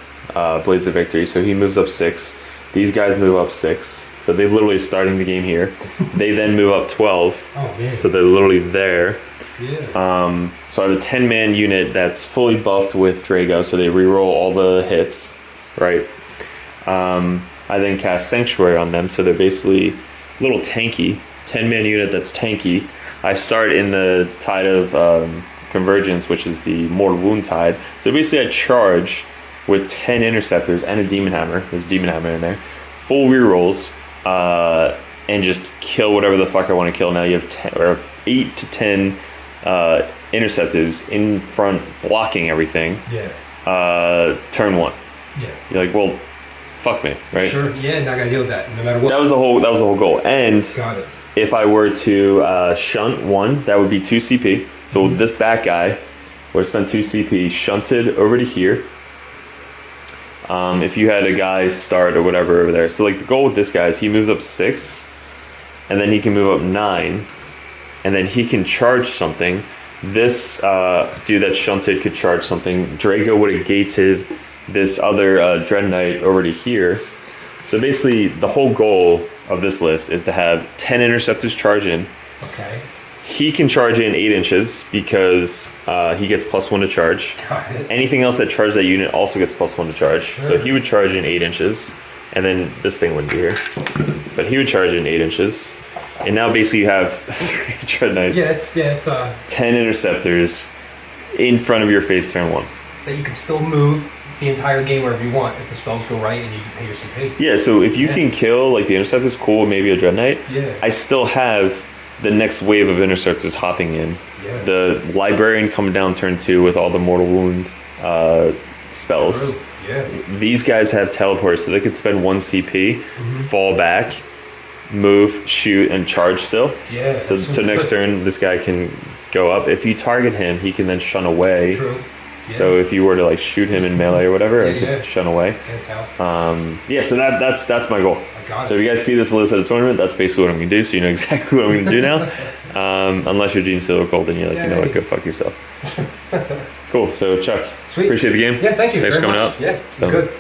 Blades of Victory, so he moves up 6. These guys move up 6, so they're literally starting the game here. They then move up 12, so they're literally there. Yeah. So I have a 10-man unit that's fully buffed with Draigo, so they reroll all the hits, right? I then cast Sanctuary on them, so they're basically a little tanky. 10-man unit that's tanky. I start in the Tide of Convergence, which is the Mortal Wound Tide. So basically I charge with 10 Interceptors and a Demon Hammer. There's a Demon Hammer in there. Full rerolls, and just kill whatever the fuck I want to kill. Now you have 8 to 10 Interceptors in front blocking everything. Yeah. Turn 1. Yeah. You're like, well, fuck me, right? Sure. Yeah, not gonna deal with that, no matter what. That was the whole goal. And Got it. if I were to shunt 1, that would be 2 CP. So this back guy would have spent 2 CP, shunted over to here. If you had a guy start or whatever over there. So like the goal with this guy is he moves up 6, and then he can move up 9, and then he can charge something. This dude that shunted could charge something. Draigo would have gated this other Dread Knight over to here. So basically the whole goal of this list is to have 10 Interceptors charge in. Okay. He can charge in 8 inches because he gets +1 to charge. Got it. Anything else that charges that unit also gets +1 to charge. Sure. So he would charge in 8 inches, and then this thing wouldn't be here. But he would charge in 8 inches. And now basically you have 3 Dread Knights, 10 Interceptors in front of your face turn 1. That you can still move the entire game wherever you want if the spells go right and you can pay your CP. Yeah, so if you can kill like the Interceptors, cool, maybe a Dread Knight. Yeah. I still have the next wave of Interceptors hopping in. Yeah. The Librarian coming down turn 2 with all the Mortal Wound spells. True. Yeah. These guys have teleports, so they could spend 1 CP, fall back, move, shoot, and charge still. Yeah. So next turn, this guy can go up. If you target him, he can then shun away. True. Yeah. So if you were to like shoot him in melee or whatever, I could shun away. Can't tell. Yeah, so that's my goal. I got So if you guys see this list at a tournament, that's basically what I'm gonna do. So you know exactly what I'm gonna do now. Unless you're Genestealer Gold, then you're like, you know what, go fuck yourself. Cool. So Chuck, Sweet. appreciate the game. Yeah, thank you. Thanks for very coming much. out. Yeah, it's good.